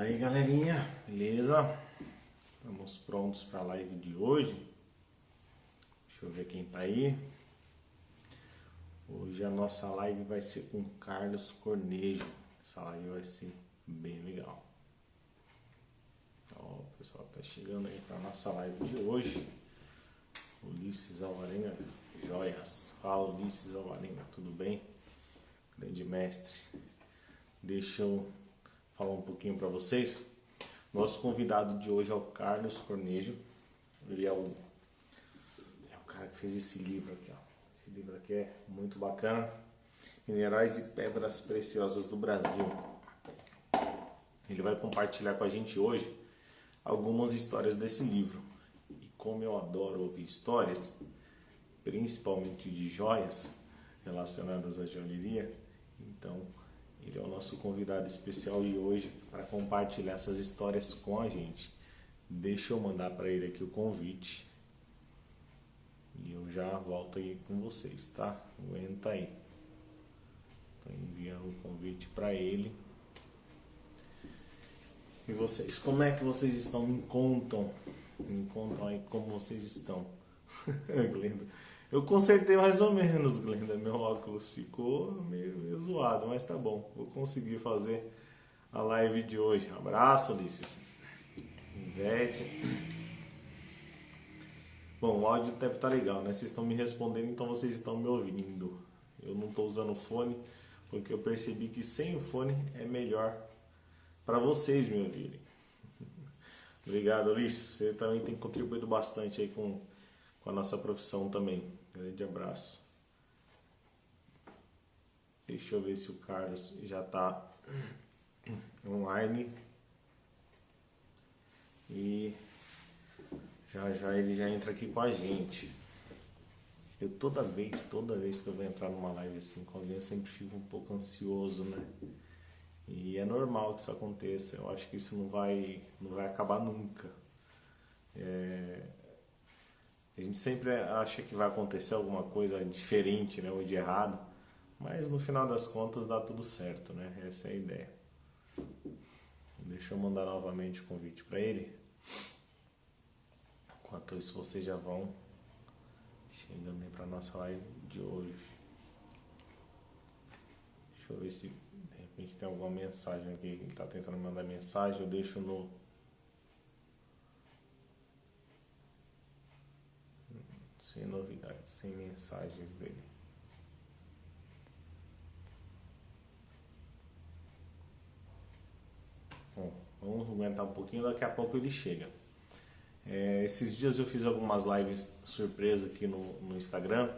Fala aí, galerinha, beleza? Estamos prontos para a live de hoje. Deixa eu ver quem tá aí. Hoje a nossa live vai ser com Carlos Cornejo. Essa live vai ser bem legal. Então, o pessoal tá chegando aí para a nossa live de hoje. Ulisses Alvarenga, joias. Fala, Ulisses Alvarenga, tudo bem? Grande mestre. Deixa eu falar um pouquinho para vocês. Nosso convidado de hoje é o Carlos Cornejo. Ele é o cara que fez esse livro aqui, ó. Esse livro aqui é muito bacana. Minerais e Pedras Preciosas do Brasil. Ele vai compartilhar com a gente hoje algumas histórias desse livro. E como eu adoro ouvir histórias, principalmente de joias relacionadas à joalheria, então ele é o nosso convidado especial de hoje para compartilhar essas histórias com a gente. Deixa eu mandar para ele aqui o convite e eu já volto aí com vocês, tá? Aguenta aí. Estou enviando o convite para ele. E vocês, como é que vocês estão? Me contam aí como vocês estão. Glenda. Eu consertei mais ou menos, Glenda. Meu óculos ficou meio zoado, mas tá bom. Vou conseguir fazer a live de hoje. Abraço, Ulisses. Ivete. Bom, o áudio deve estar legal, né? Vocês estão me respondendo, então vocês estão me ouvindo. Eu não estou usando fone, porque eu percebi que sem o fone é melhor para vocês me ouvirem. Obrigado, Ulisses. Você também tem contribuído bastante aí com a nossa profissão também. Grande abraço. Deixa eu ver se o Carlos já está online. E já ele já entra aqui com a gente. Eu toda vez que eu vou entrar numa live assim com alguém, eu sempre fico um pouco ansioso, né? E é normal que isso aconteça. Eu acho que isso não vai acabar nunca. A gente sempre acha que vai acontecer alguma coisa diferente, né, ou de errado, mas no final das contas dá tudo certo, né? Essa é a ideia. Deixa eu mandar novamente o convite para ele. Enquanto isso, vocês já vão chegando aí para nossa live de hoje. Deixa eu ver se de repente tem alguma mensagem aqui. Ele está tentando mandar mensagem, eu deixo no... Sem novidades, sem mensagens dele. Bom, vamos aguentar um pouquinho, daqui a pouco ele chega. Esses dias eu fiz algumas lives surpresa aqui no Instagram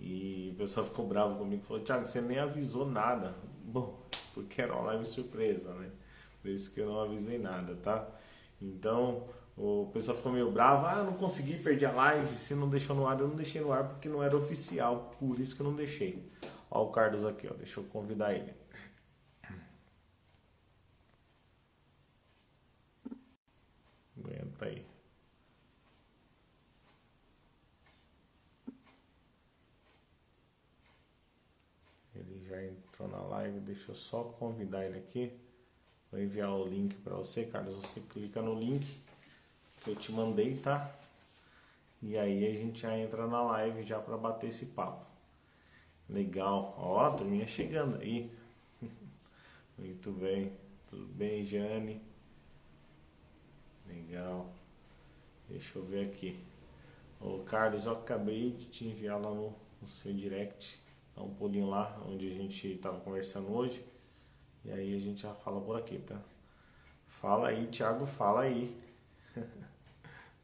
e o pessoal ficou bravo comigo, falou: Thiago, você nem avisou nada. Bom, porque era uma live surpresa, né? Por isso que eu não avisei nada, tá? Então o pessoal ficou meio bravo, não consegui, perdi a live, se não deixou no ar, eu não deixei no ar porque não era oficial, por isso que eu não deixei. Ó o Carlos aqui, ó, deixa eu convidar ele. Aguenta aí. Ele já entrou na live, deixa eu só convidar ele aqui. Vou enviar o link para você, Carlos, você clica no link que eu te mandei, tá? E aí a gente já entra na live já para bater esse papo. Legal. Ó, a turminha chegando aí. Muito bem. Tudo bem, Jane? Legal. Deixa eu ver aqui. Ô, Carlos, eu acabei de te enviar lá no seu direct. Dá um pulinho lá onde a gente estava conversando hoje. E aí a gente já fala por aqui, tá? Fala aí, Thiago, fala aí.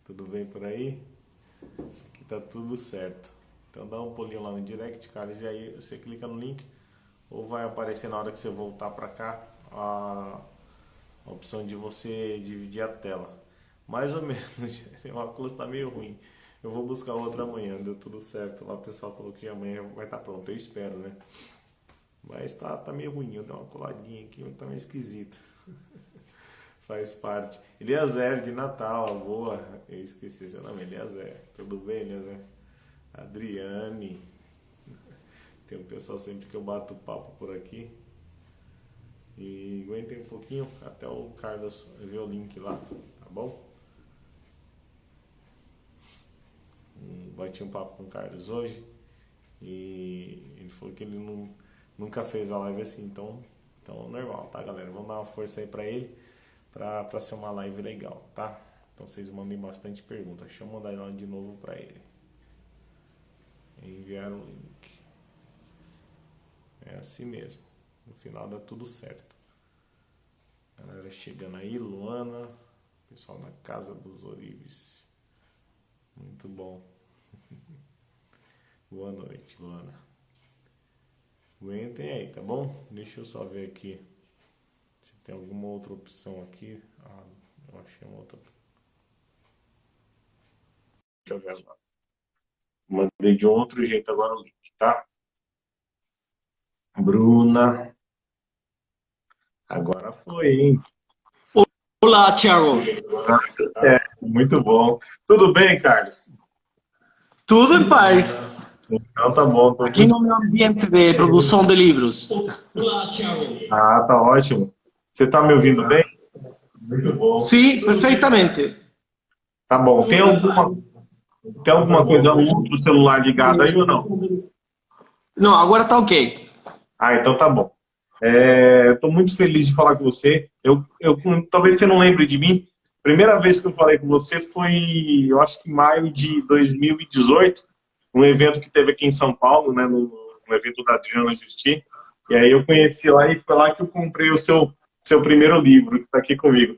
Tudo bem por aí? Aqui tá tudo certo. Então dá um pulinho lá no direct, Carlos, e aí você clica no link, ou vai aparecer na hora que você voltar pra cá a opção de você dividir a tela. Mais ou menos, o óculos tá meio ruim. Eu vou buscar outra amanhã, deu tudo certo. Lá o pessoal falou que amanhã vai estar pronto, eu espero, né? Mas tá meio ruim, eu dei uma coladinha aqui, tá meio esquisito. Faz parte. Eliezer de Natal, boa. Eu esqueci seu nome, Eliezer. Tudo bem, Eliezer? Adriane. Tem um pessoal sempre que eu bato papo por aqui. E aguentem um pouquinho até o Carlos ver o link lá, tá bom? Bati um papo com o Carlos hoje e ele falou que ele nunca fez uma live assim, então normal, tá, galera? Vamos dar uma força aí pra ele, pra ser uma live legal, tá? Então vocês mandem bastante perguntas. Deixa eu mandar lá de novo pra ele. Enviar o link. É assim mesmo. No final dá tudo certo. Galera chegando aí, Luana, pessoal na Casa dos Orives. Muito bom. Boa noite, Luana. Aguentem aí, tá bom? Deixa eu só ver aqui se tem alguma outra opção aqui. Ah, eu achei uma outra. Deixa eu ver lá. Mandei de um outro jeito agora o link, tá? Bruna. Agora foi, hein? Olá, Thiago. Muito bom. Tudo bem, Carlos? Tudo em paz. Então tá bom. Aqui no meu ambiente de produção de livros. Ah, tá ótimo. Você tá me ouvindo bem? Muito bom. Sim, perfeitamente. Tá bom. Tem alguma coisa no outro celular ligado aí ou não? Não, agora tá ok. Ah, então tá bom. Estou muito feliz de falar com você. Talvez você não lembre de mim. Primeira vez que eu falei com você foi, eu acho que em maio de 2018, um evento que teve aqui em São Paulo, né, no evento da Adriana Justi. E aí eu conheci lá e foi lá que eu comprei o seu primeiro livro, que está aqui comigo.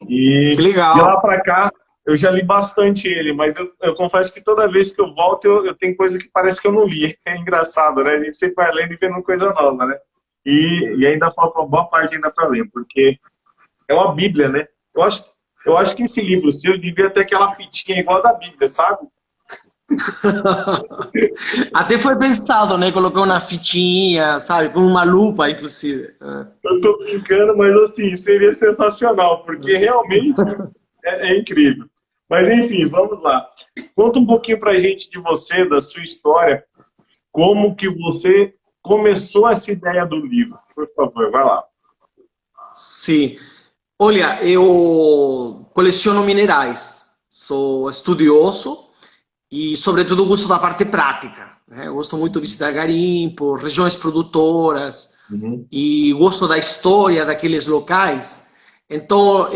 E Que de legal. lá para cá, eu já li bastante ele, mas eu confesso que toda vez que eu volto, eu tenho coisa que parece que eu não li. É engraçado, né? A gente sempre vai lendo e vendo coisa nova, né? E ainda falta uma boa parte ainda para ler, porque é uma Bíblia, né? Eu acho que esse livro seu devia ter aquela fitinha igual a da Bíblia, sabe? Até foi pensado, né? Colocar uma fitinha, sabe? Com uma lupa, inclusive. Eu tô brincando, mas assim, seria sensacional, porque realmente é incrível. Mas enfim, vamos lá. Conta um pouquinho pra gente de você, da sua história, como que você começou essa ideia do livro. Por favor, vai lá. Sim. Olha, eu coleciono minerais. Sou estudioso e, sobretudo, gosto da parte prática, né? Eu gosto muito de visitar garimpo, regiões produtoras Uhum. e gosto da história daqueles locais. Então,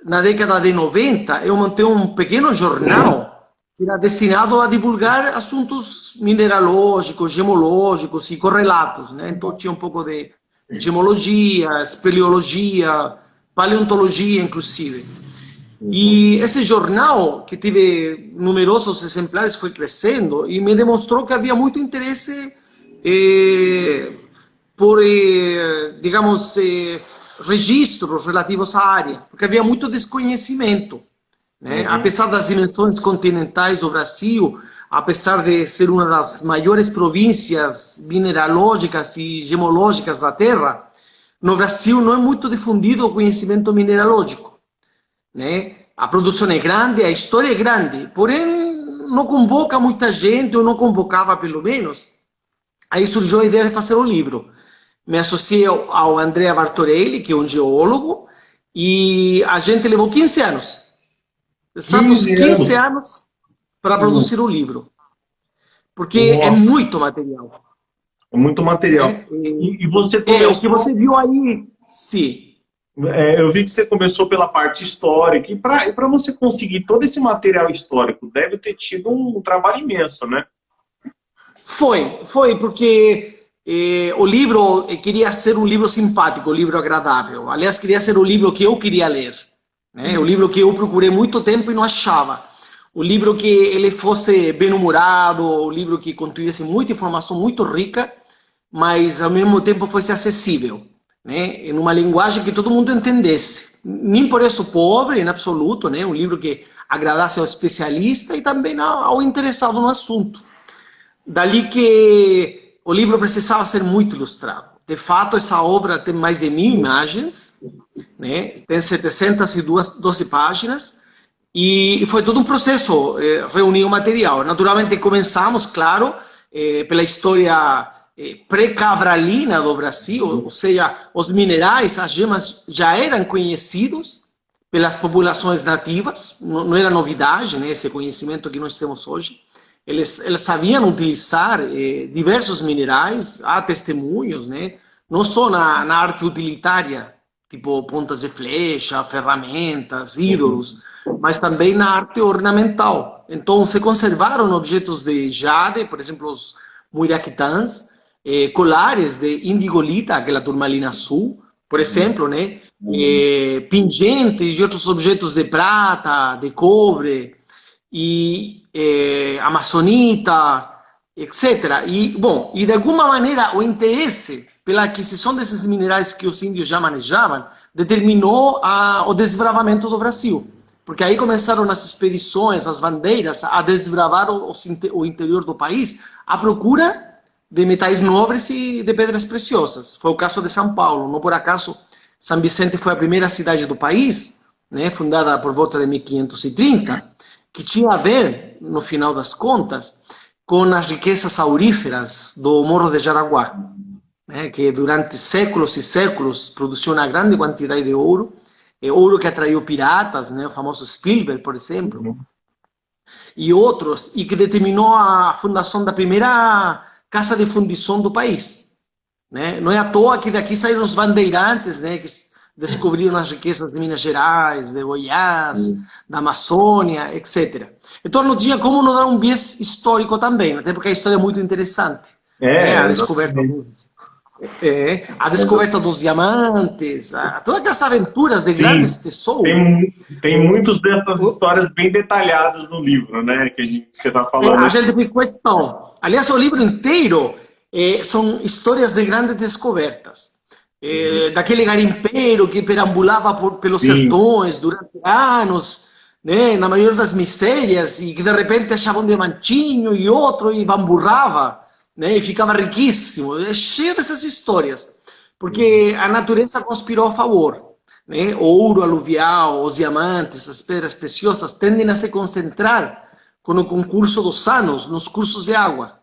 na década de 90, eu montei um pequeno jornal que era destinado a divulgar assuntos mineralógicos, gemológicos e correlatos, né? Então, tinha um pouco de gemologia, espeleologia, paleontologia, inclusive. Uhum. E esse jornal, que tive numerosos exemplares, foi crescendo e me demonstrou que havia muito interesse por, digamos, registros relativos à área, porque havia muito desconhecimento, né? Uhum. Apesar das dimensões continentais do Brasil, apesar de ser uma das maiores províncias mineralógicas e gemológicas da Terra, no Brasil não é muito difundido o conhecimento mineralógico, né? A produção é grande, a história é grande, porém não convoca muita gente, ou não convocava pelo menos. Aí surgiu a ideia de fazer um livro. Me associei ao Andrea Bartorelli, que é um geólogo, e a gente levou 15 anos, exatos 15 15 anos. anos para Uh, produzir o livro, porque é Nossa, muito material, é muito material. né? E você O que começou, você viu aí, sim. eu vi que você começou pela parte histórica, e para você conseguir todo esse material histórico, deve ter tido um trabalho imenso, né? Foi, porque o livro queria ser um livro simpático, um livro agradável. Aliás, queria ser o livro que eu queria ler, né? O livro que eu procurei muito tempo e não achava. O livro que ele fosse bem-humorado, o livro que contivesse muita informação muito rica, mas ao mesmo tempo fosse acessível, né? Em uma linguagem que todo mundo entendesse. Nem por isso pobre, em absoluto, né? Um livro que agradasse ao especialista e também ao interessado no assunto. Dali que o livro precisava ser muito ilustrado. De fato, essa obra tem mais de 1000 imagens, né? Tem 712 páginas, e foi todo um processo reunir o material. Naturalmente, começamos, claro, pela história pré-cavralina do Brasil, ou seja, os minerais, as gemas já eram conhecidos pelas populações nativas, não era novidade, né, esse conhecimento que nós temos hoje. Eles sabiam utilizar diversos minerais, há testemunhos, né, não só na arte utilitária, tipo pontas de flecha, ferramentas, ídolos, mas também na arte ornamental. Então, se conservaram objetos de jade, por exemplo, os muiraquitãs, colares de indigolita, aquela turmalina azul, por exemplo, né? Pingentes e outros objetos de prata, de cobre, e amazonita, etc. E, bom, e de alguma maneira o interesse pela aquisição desses minerais que os índios já manejavam determinou o desbravamento do Brasil. Porque aí começaram as expedições, as bandeiras, a desbravar o interior do país à procura de metais nobres e de pedras preciosas. Foi o caso de São Paulo. Não por acaso, São Vicente foi a primeira cidade do país, né, fundada por volta de 1530, que tinha a ver, no final das contas, com as riquezas auríferas do Morro de Jaraguá, né, que durante séculos e séculos produziu uma grande quantidade de ouro, ouro que atraiu piratas, né, o famoso Spielberg, por exemplo, e outros, e que determinou a fundação da primeira casa de fundição do país. Né? Não é à toa que daqui saíram os bandeirantes, né, que descobriram as riquezas de Minas Gerais, de Goiás, da Amazônia, etc. Então não tinha como não dar um viés histórico também, até porque a história é muito interessante. A descoberta dos diamantes, todas aquelas aventuras de grandes tesouros. Tem muitas dessas histórias bem detalhadas no livro, né, que você está falando. A gente tem questão. Aliás, o livro inteiro são histórias de grandes descobertas. Daquele garimpeiro que perambulava pelos sertões durante anos, né, na maioria das mistérias, e que de repente achava um diamantinho e outro e bamburrava, né, e ficava riquíssimo. É cheio dessas histórias, porque a natureza conspirou a favor. Né? O ouro aluvial, os diamantes, as pedras preciosas tendem a se concentrar com o concurso dos sanos, nos cursos de água.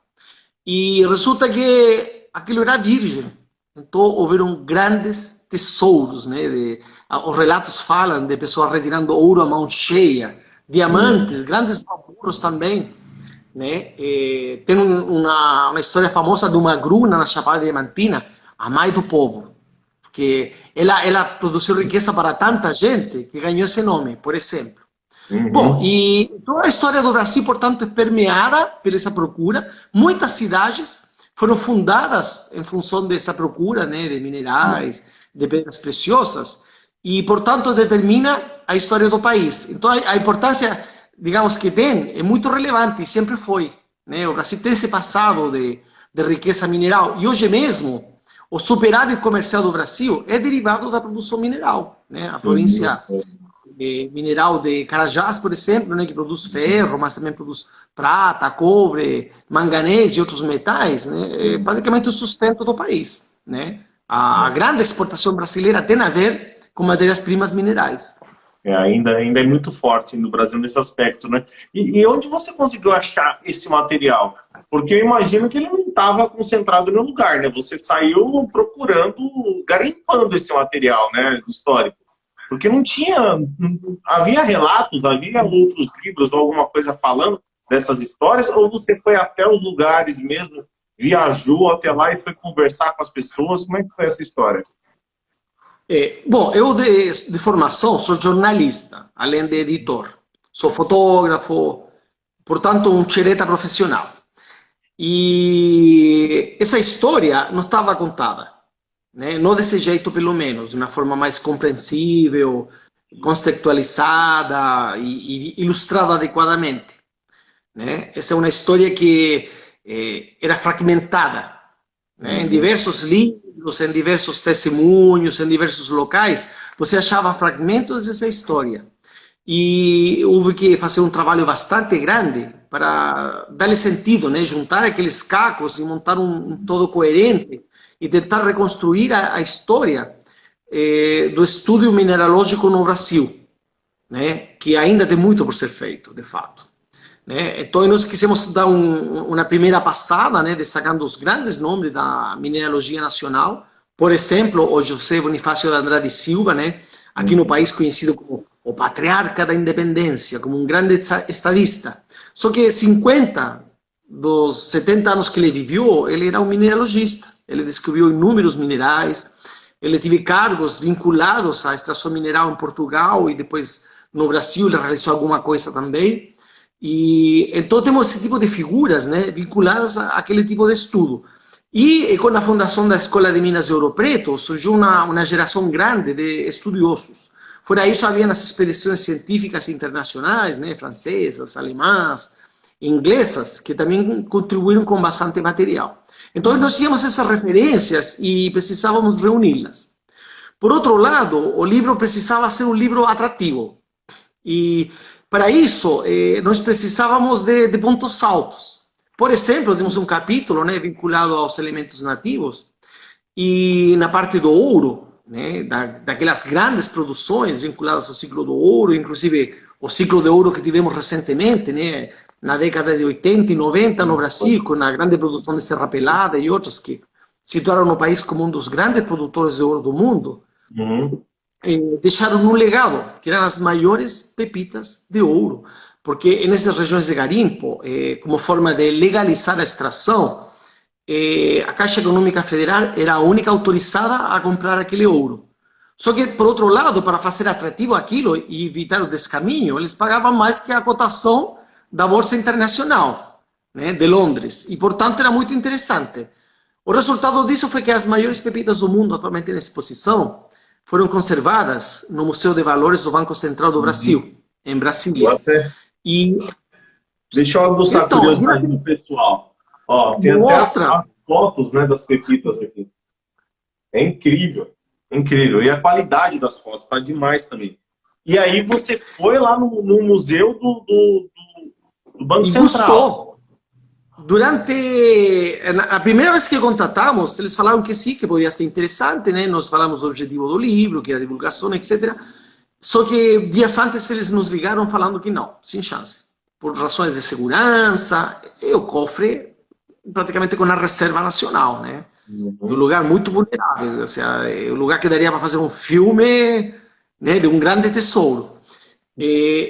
E resulta que aquilo era virgem. Então, houveram grandes tesouros. Né? Os relatos falam de pessoas retirando ouro à mão cheia, diamantes, grandes bamburos também. Né? Tem uma história famosa de uma gruna na Chapada Diamantina, a mãe do povo, porque ela produziu riqueza para tanta gente que ganhou esse nome, por exemplo. Bom, e toda a história do Brasil, portanto, é permeada por essa procura. Muitas cidades foram fundadas em função dessa procura, né, de minerais, de pedras preciosas, e, portanto, determina a história do país. Então, a importância, digamos, que tem é muito relevante e sempre foi. Né? O Brasil tem esse passado de riqueza mineral. E hoje mesmo, o superávit comercial do Brasil é derivado da produção mineral. Né? A província mineral de Carajás, por exemplo, né, que produz ferro, mas também produz prata, cobre, manganês e outros metais, né, é basicamente o sustento do país. Né? A grande exportação brasileira tem a ver com matérias-primas minerais. Ainda é muito forte no Brasil nesse aspecto, né? E onde você conseguiu achar esse material? Porque eu imagino que ele não estava concentrado em um lugar, né? Você saiu procurando, garimpando esse material, né, histórico. Porque não tinha... Havia relatos, havia outros livros ou alguma coisa falando dessas histórias? Ou você foi até os lugares mesmo, viajou até lá e foi conversar com as pessoas? Como é que foi essa história? Bom, eu de formação sou jornalista, além de editor. Sou fotógrafo, portanto, um xereta profissional. E essa história não estava contada. Né? Não desse jeito, pelo menos, de uma forma mais compreensível, contextualizada e ilustrada adequadamente. Né? Essa é uma história que era fragmentada, né? Em diversos livros, em diversos testemunhos, em diversos locais, você achava fragmentos dessa história. E houve que fazer um trabalho bastante grande para dar-lhe sentido, né? Juntar aqueles cacos e montar um todo coerente e tentar reconstruir a história do estudo mineralógico no Brasil, né? Que ainda tem muito por ser feito, de fato. né? Então, nós quisemos dar uma primeira passada, né, destacando os grandes nomes da mineralogia nacional. Por exemplo, o José Bonifácio de Andrade Silva, né, aqui no país conhecido como o patriarca da independência, como um grande estadista. Só que 50 dos 70 anos que ele viveu, ele era um mineralogista. Ele descobriu inúmeros minerais, ele teve cargos vinculados à extração mineral em Portugal e depois no Brasil ele realizou alguma coisa também. E então temos esse tipo de figuras, né, vinculadas àquele tipo de estudo. E com a fundação da Escola de Minas de Ouro Preto, surgiu uma geração grande de estudiosos. Fora isso, havia as expedições científicas internacionais, né, francesas, alemãs, inglesas, que também contribuíram com bastante material. Então, nós tínhamos essas referências e precisávamos reuni-las. Por outro lado, o livro precisava ser um livro atrativo. E, para isso, nós precisávamos de pontos altos. Por exemplo, temos um capítulo, né, vinculado aos elementos nativos, e na parte do ouro, né, daquelas grandes produções vinculadas ao ciclo do ouro, inclusive o ciclo de ouro que tivemos recentemente, né, na década de 80 e 90 no Brasil, com a grande produção de Serra Pelada e outras que situaram o país como um dos grandes produtores de ouro do mundo, deixaram um legado, que eram as maiores pepitas de ouro, porque nessas regiões de garimpo, como forma de legalizar a extração, a Caixa Econômica Federal era a única autorizada a comprar aquele ouro. Só que, por outro lado, para fazer atrativo aquilo e evitar o descaminho, eles pagavam mais que a cotação da Bolsa Internacional, né, de Londres. E, portanto, era muito interessante. O resultado disso foi que as maiores pepitas do mundo, atualmente em exposição, foram conservadas no Museu de Valores do Banco Central do Brasil, em Brasília. E, deixa eu aguçar a curiosidade do pessoal. Ó, tem mostra até as fotos, né, das pepitas aqui. É incrível. Incrível. E a qualidade das fotos está demais também. E aí você foi lá no museu do Banco Central. Gostou. Durante a primeira vez que contatamos, eles falaram que sim, que poderia ser interessante, né? Nós falamos do objetivo do livro, que era a divulgação, etc. Só que dias antes eles nos ligaram falando que não, sem chance. Por razões de segurança, e o cofre praticamente com a reserva nacional, né? Um lugar muito vulnerável, ou seja, é um lugar que daria para fazer um filme, né, de um grande tesouro.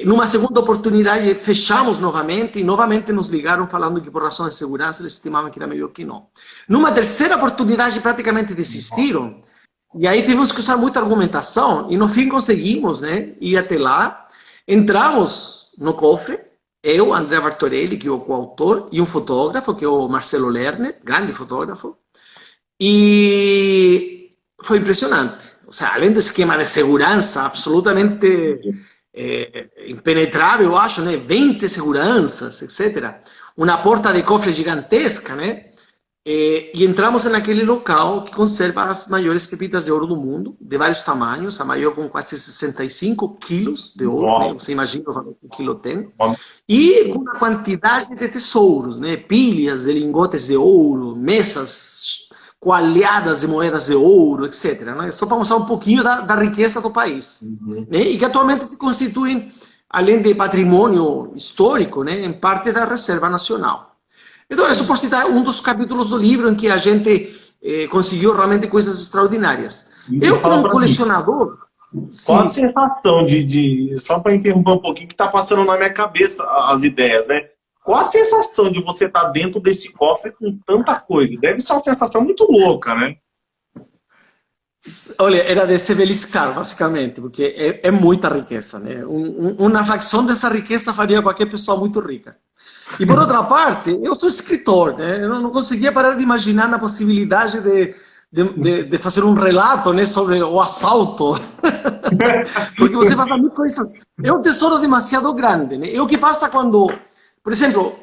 Numa segunda oportunidade, fechamos novamente, e novamente nos ligaram falando que por razões de segurança eles estimavam que era melhor que não. Numa terceira oportunidade, praticamente desistiram, e aí tivemos que usar muita argumentação, e no fim conseguimos, né, ir até lá, entramos no cofre, eu, André Bartorelli, que é o coautor, e um fotógrafo, que é o Marcelo Lerner, grande fotógrafo, e foi impressionante. Ou seja, além do esquema de segurança absolutamente impenetrável, eu acho, né? 20 seguranças, etc. Uma porta de cofre gigantesca, né? E entramos naquele local que conserva as maiores pepitas de ouro do mundo, de vários tamanhos, a maior com quase 65 quilos de ouro, né? Você imagina o valor que um quilo tem. E com uma quantidade de tesouros, né? Pilhas de lingotes de ouro, mesas coalhadas de moedas de ouro, etc. Né? Só para mostrar um pouquinho da riqueza do país. Né? E que atualmente se constituem, além de patrimônio histórico, né? Em parte da Reserva Nacional. Então, isso por citar um dos capítulos do livro em que a gente conseguiu realmente coisas extraordinárias. Eu, como colecionador... Qual a sensação só para interromper um pouquinho, que está passando na minha cabeça as ideias, né? Qual a sensação de você estar dentro desse cofre com tanta coisa? Deve ser uma sensação muito louca, né? Olha, era de se beliscar, basicamente, porque é muita riqueza, né? Uma facção dessa riqueza faria qualquer pessoa muito rica. E por outra parte, eu sou escritor, né? Eu não conseguia parar de imaginar a possibilidade de fazer um relato, né, sobre o assalto. Porque você passa mil coisas. É um tesouro demasiado grande, né? É o que passa quando, por exemplo,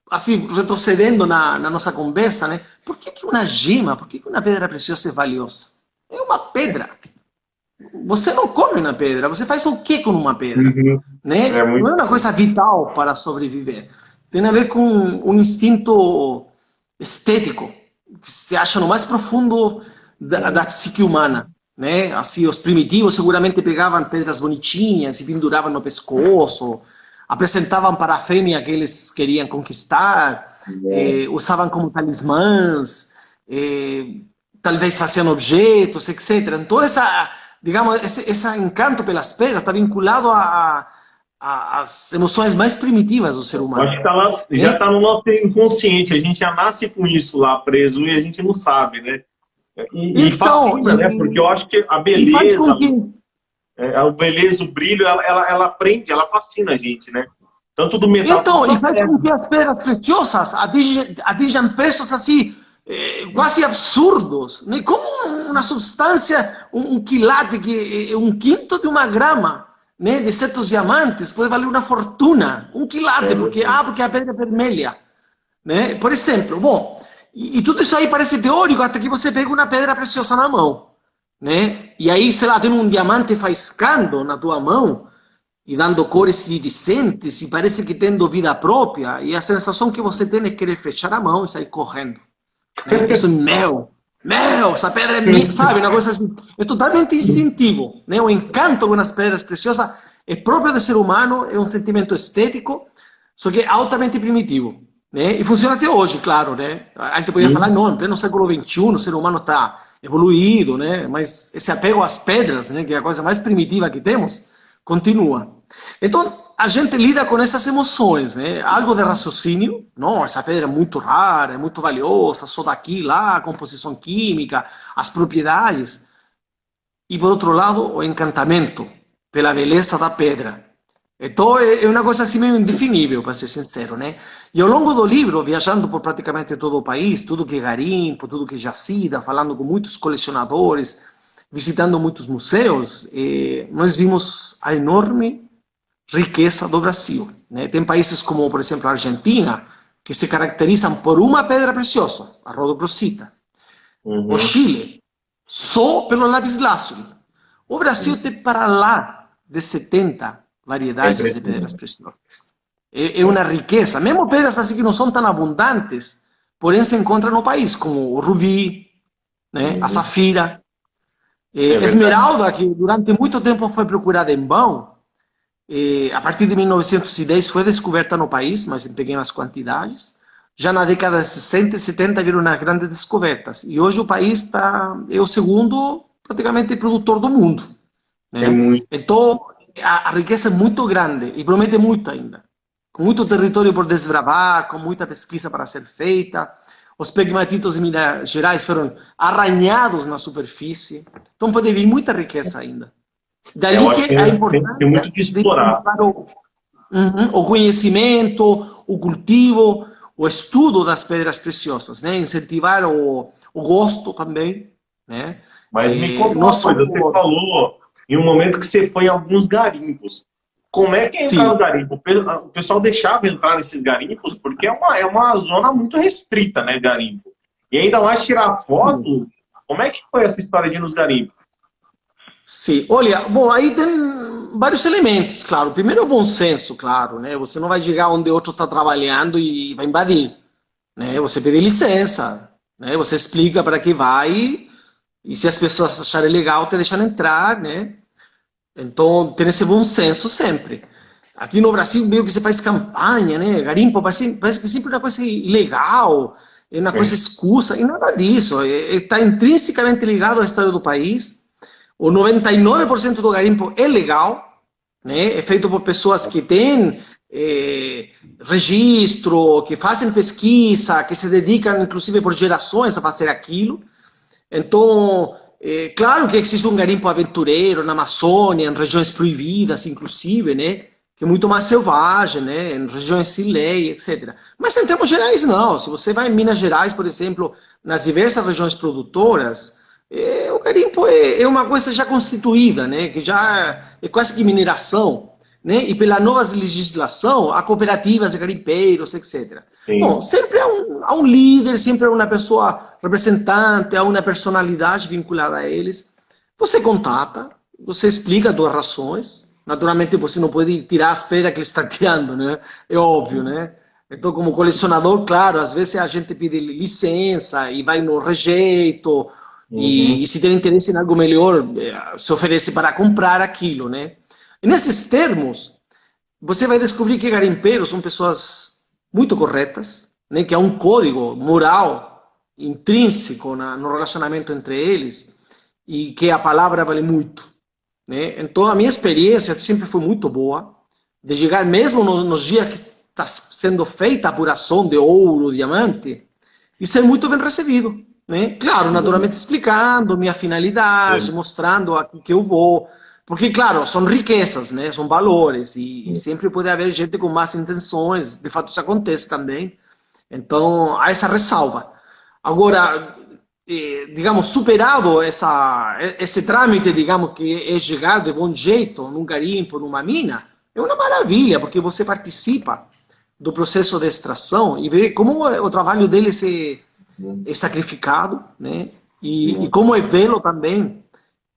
assim, retrocedendo na nossa conversa, né? Por que uma gema, por que uma pedra preciosa é valiosa? É uma pedra. Você não come na pedra, você faz o que com uma pedra? Né? Não é uma coisa vital para sobreviver. Tem a ver com um instinto estético, que se acha no mais profundo da psique humana. Né? Assim, os primitivos seguramente pegavam pedras bonitinhas e penduravam no pescoço. apresentavam para a fêmea que eles queriam conquistar, usavam como talismãs, talvez faziam objetos, etc. Então, digamos, esse encanto pelas pedras está vinculado às emoções mais primitivas do ser humano. Acho que tá lá, já está no nosso inconsciente, a gente já nasce com isso lá preso e a gente não sabe, né? E fascina, né? Porque eu acho que a beleza, a beleza, o brilho, ela prende, ela fascina a gente, né? Tanto do metal então, e faz com que as pedras preciosas atinjam preços assim, quase absurdos, né? Como uma substância, um quilate, que é um quinto de uma grama, né, de certos diamantes, pode valer uma fortuna, um quilate, porque a pedra é vermelha. Né? Por exemplo, bom, e tudo isso aí parece teórico até que você pega uma pedra preciosa na mão. Né? E aí, sei lá, tem um diamante faiscando na tua mão, e dando cores iridescentes, e parece que tendo vida própria, e a sensação que você tem é querer fechar a mão e sair correndo. Né? Isso é meu, essa pedra é minha, sabe? Uma coisa assim, é totalmente instintivo. Né? O encanto com as pedras preciosas é próprio do ser humano, é um sentimento estético, só que é altamente primitivo. Né? E funciona até hoje, claro. Né? A gente podia falar, não, em pleno século XXI, o ser humano está evoluído, né? Mas esse apego às pedras, né, que é a coisa mais primitiva que temos, continua. Então, a gente lida com essas emoções, né? Algo de raciocínio, não, essa pedra é muito rara, é muito valiosa, só daqui, lá, a composição química, as propriedades. E, por outro lado, o encantamento pela beleza da pedra. Então, é uma coisa assim meio indefinível, para ser sincero, né? E ao longo do livro, viajando por praticamente todo o país, tudo que é garimpo, tudo que é jacida, falando com muitos colecionadores, visitando muitos museus, nós vimos a enorme riqueza do Brasil. Né? Tem países como, por exemplo, a Argentina, que se caracterizam por uma pedra preciosa, a rhodocrosita. O Chile, só pelo lapislázuli. O Brasil tem para lá de 70 variedades de pedras preciosas. É uma riqueza. Mesmo pedras assim que não são tão abundantes, porém se encontram no país, como o rubi, né? A safira, esmeralda, que durante muito tempo foi procurada em vão, a partir de 1910 foi descoberta no país, mas em pequenas quantidades. Já na década de 60 e 70 viram as grandes descobertas. E hoje o país é o segundo, praticamente, produtor do mundo. Né? Então, a riqueza é muito grande e promete muito ainda. Com muito território por desbravar, com muita pesquisa para ser feita. Os pegmatitos em Minas Gerais foram arranhados na superfície. Então pode vir muita riqueza ainda. Daí que a importância de explorar o conhecimento, o cultivo, o estudo das pedras preciosas, né? Incentivar o gosto também. Né? Mas me conta uma coisa, você falou em um momento que você foi em alguns garimpos. Como é que é entrar no garimpo? O pessoal deixava entrar nesses garimpos, porque é uma zona muito restrita, né, garimpo. E ainda mais tirar foto. Sim. Como é que foi essa história de ir nos garimpos? Sim, olha, bom, aí tem vários elementos, claro. Primeiro é o bom senso, claro, né? Você não vai chegar onde outro está trabalhando e vai invadir, né? Você pede licença, né? Você explica para que vai e se as pessoas acharem legal, te deixam entrar, né? Então, tem esse bom senso sempre. Aqui no Brasil, meio que você faz campanha, né? Garimpo parece que é sempre uma coisa ilegal, é uma coisa escusa, e nada disso. Está intrinsecamente ligado à história do país. O 99% do garimpo é legal, né? É feito por pessoas que têm registro, que fazem pesquisa, que se dedicam, inclusive, por gerações a fazer aquilo. Então, claro que existe um garimpo aventureiro na Amazônia, em regiões proibidas, inclusive, né? Que é muito mais selvagem, né? Em regiões sem lei, etc. Mas em termos gerais, não. Se você vai em Minas Gerais, por exemplo, nas diversas regiões produtoras, o garimpo é uma coisa já constituída, né? Que já é quase que mineração, né? E pela nova legislação, há cooperativas de garimpeiros, etc. Sim. Bom, sempre há um líder, sempre há uma pessoa representante, há uma personalidade vinculada a eles. Você contata, você explica as duas razões. Naturalmente, você não pode tirar as pedras que ele está tirando, né? É óbvio, né? Então, como colecionador, claro, às vezes a gente pede licença e vai no rejeito. E se tem interesse em algo melhor, se oferece para comprar aquilo, né? E nesses termos, você vai descobrir que garimpeiros são pessoas muito corretas, né, que há um código moral intrínseco no relacionamento entre eles e que a palavra vale muito, né? Então a minha experiência sempre foi muito boa, de chegar mesmo nos dias que está sendo feita a apuração de ouro, diamante, e ser muito bem recebido, né? Claro, naturalmente explicando minha finalidade, Sim. mostrando a que eu vou, porque, claro, são riquezas, né? São valores, e sempre pode haver gente com más intenções, de fato isso acontece também, então há essa ressalva. Agora, digamos, superado esse trâmite, digamos, que é chegar de bom jeito num garimpo, numa mina, é uma maravilha, porque você participa do processo de extração e vê como o trabalho deles é sacrificado, né? E como é belo também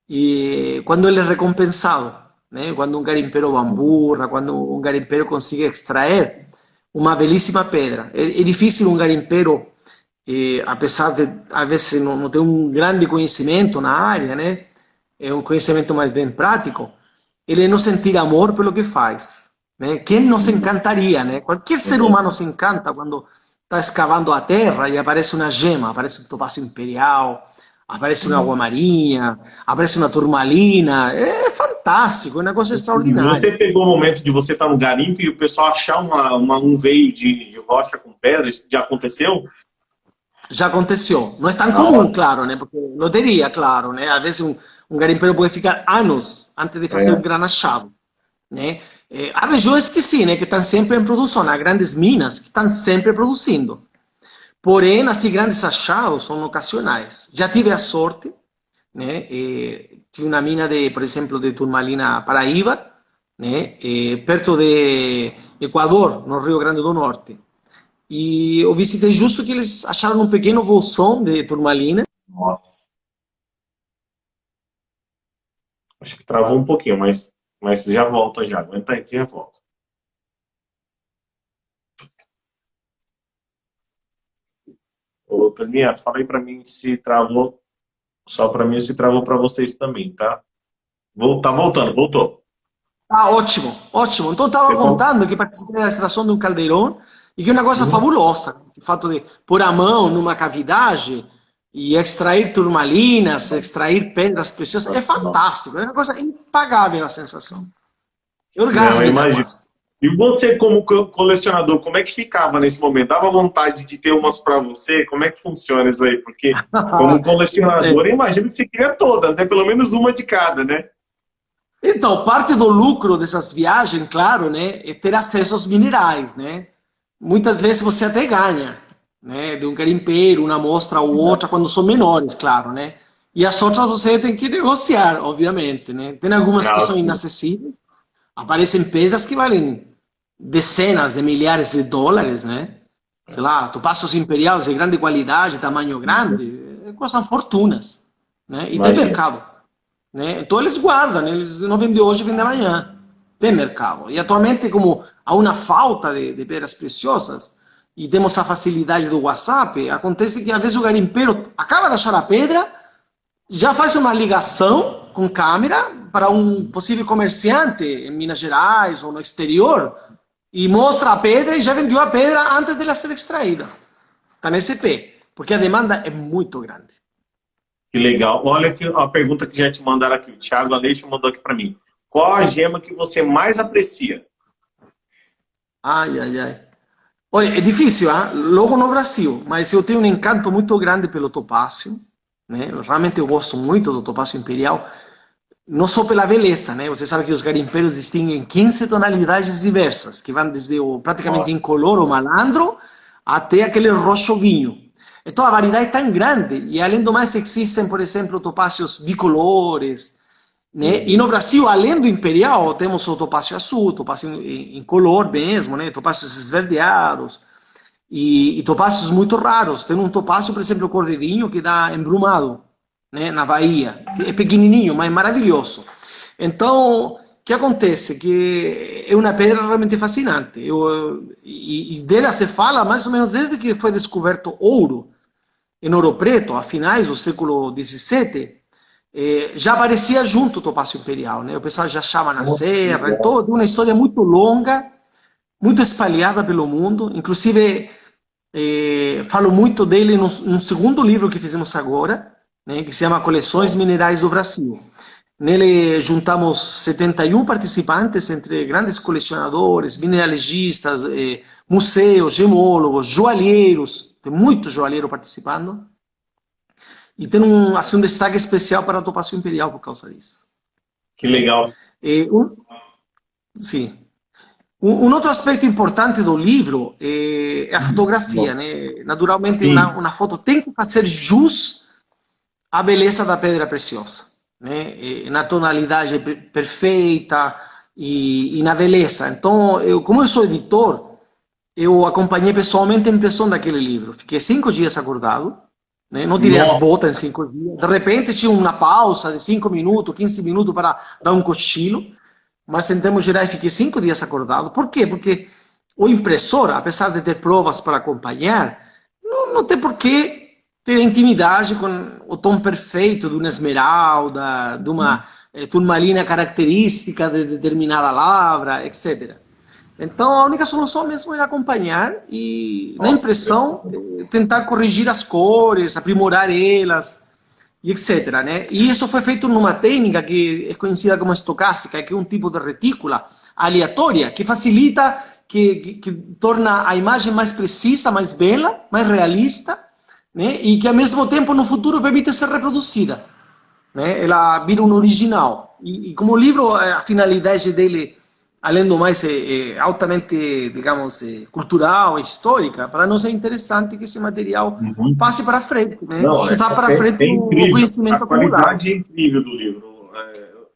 e quando ele é recompensado, né? Quando um garimpeiro bamburra, quando um garimpeiro consegue extrair uma belíssima pedra. É difícil um garimpeiro, apesar de às vezes não ter um grande conhecimento na área, né? É um conhecimento mais bem prático, ele não sentir amor pelo que faz, né? Quem não se encantaria, né? Qualquer ser humano se encanta quando está escavando a terra e aparece uma gema, aparece um topázio imperial, aparece uma água marinha, aparece uma turmalina, é fantástico, é um negócio E você extraordinário. pegou o momento de você estar no garimpo e o pessoal achar um veio de rocha com pedra, isso já aconteceu? Já aconteceu. Não é tão Ah, comum, claro, né? Porque loteria, claro, né? Às vezes um garimpeiro pode ficar anos antes de fazer um é. grande achado, né? Há regiões que sim, né? Que estão sempre em produção, há grandes minas que estão sempre produzindo. Porém, assim, grandes achados são ocasionais. Já tive a sorte, né? Tive uma mina de, por exemplo, de Turmalina Paraíba, né? Perto de Equador, no Rio Grande do Norte. E eu visitei justo que eles acharam um pequeno bolsão de turmalina. Nossa, acho que travou um pouquinho, mas já volta já. Aguenta aí que já volta. Ô, Toninha, fala aí pra mim se travou, só pra mim se travou pra vocês também, tá? Tá voltando, voltou. Ah, ótimo, ótimo. Então, eu estava Você falou? contando que participei da extração de um caldeirão e que é uma coisa Uhum. fabulosa. O fato de pôr a mão numa cavidade e extrair turmalinas, extrair pedras preciosas, é fantástico. É uma coisa impagável a sensação. É Não, eu orgásmica imagino. quase. E você, como colecionador, como é que ficava nesse momento? Dava vontade de ter umas para você? Como é que funciona isso aí? Porque, como colecionador, eu imagino que você queria todas, né? Pelo menos uma de cada, né? Então, parte do lucro dessas viagens, claro, né, é ter acesso aos minerais, né? Muitas vezes você até ganha, né, de um garimpeiro, uma amostra ou outra, quando são menores, claro, né? E as outras você tem que negociar, obviamente, né? Tem algumas que Ah, são inacessíveis, aparecem pedras que valem dezenas de milhares de dólares, né? Sei lá, topázio imperiais de grande qualidade, tamanho grande, custam fortunas, né? E tem imagino. mercado, né? Então eles guardam, eles não vendem hoje, vendem amanhã. Tem mercado. E atualmente, como há uma falta de pedras preciosas e temos a facilidade do WhatsApp, acontece que às vezes o garimpeiro acaba de achar a pedra, já faz uma ligação com câmera para um possível comerciante em Minas Gerais ou no exterior e mostra a pedra e já vendeu a pedra antes dela ser extraída. Está nesse pé, porque a demanda é muito grande. Que legal. Olha aqui a pergunta que já te mandaram aqui. O Thiago Aleixo mandou aqui para mim. Qual a gema que você mais aprecia? Ai, ai, ai. Olha, é difícil, hein? Logo no Brasil, mas eu tenho um encanto muito grande pelo topázio, né? Realmente eu gosto muito do topázio imperial, não só pela beleza, né? Você sabe que os garimpeiros distinguem 15 tonalidades diversas, que vão desde o praticamente Nossa, incolor ou malandro até aquele roxo vinho. Então a variedade é tão grande, e além do mais existem, por exemplo, topázios bicolores, né? E no Brasil, além do imperial, temos o topázio azul, topázio em color mesmo, né? Topázios esverdeados e topázios muito raros. Tem um topázio, por exemplo, cor de vinho, que dá embrumado, né? Na Bahia, que é pequenininho, mas é maravilhoso. Então, o que acontece? Que é uma pedra realmente fascinante. E dela se fala mais ou menos desde que foi descoberto ouro em Ouro Preto, a finais do século XVII, já aparecia junto o Topázio Imperial, né? O pessoal já achava na Nossa, serra, legal. então uma história muito longa, muito espalhada pelo mundo. Inclusive, falo muito dele no segundo livro que fizemos agora, né? Que se chama Coleções Minerais do Brasil. Nele juntamos 71 participantes, entre grandes colecionadores, mineralogistas, museus, gemólogos, joalheiros, tem muitos joalheiros participando. E tem assim, um destaque especial para o Topázio Imperial por causa disso. Que legal. Sim. Um outro aspecto importante do livro é a fotografia, né? Naturalmente, uma foto tem que fazer jus à beleza da pedra preciosa, né? Na tonalidade perfeita e na beleza. Então, como eu sou editor, eu acompanhei pessoalmente a impressão daquele livro. Fiquei 5 dias acordado, né? Não tirei as botas em 5 dias. De repente tinha uma pausa de 5 minutos, 15 minutos para dar um cochilo. Mas em termos gerais fiquei 5 dias acordado. Por quê? Porque o impressor, apesar de ter provas para acompanhar, não tem por que ter intimidade com o tom perfeito de uma esmeralda, de uma turmalina característica de determinada lavra, etc. Então a única solução mesmo era acompanhar e, na impressão, tentar corrigir as cores, aprimorar elas, e etc. Né? E isso foi feito numa técnica que é conhecida como estocástica, que é um tipo de retícula aleatória que facilita, que torna a imagem mais precisa, mais bela, mais realista, né? E que ao mesmo tempo no futuro permite ser reproduzida, né? Ela vira um original. E como o livro, a finalidade dele, além do mais, é altamente, digamos, cultural, histórica, para nós é interessante que esse material passe para frente, né? Chutar para frente o conhecimento acumulado. A qualidade é incrível do livro.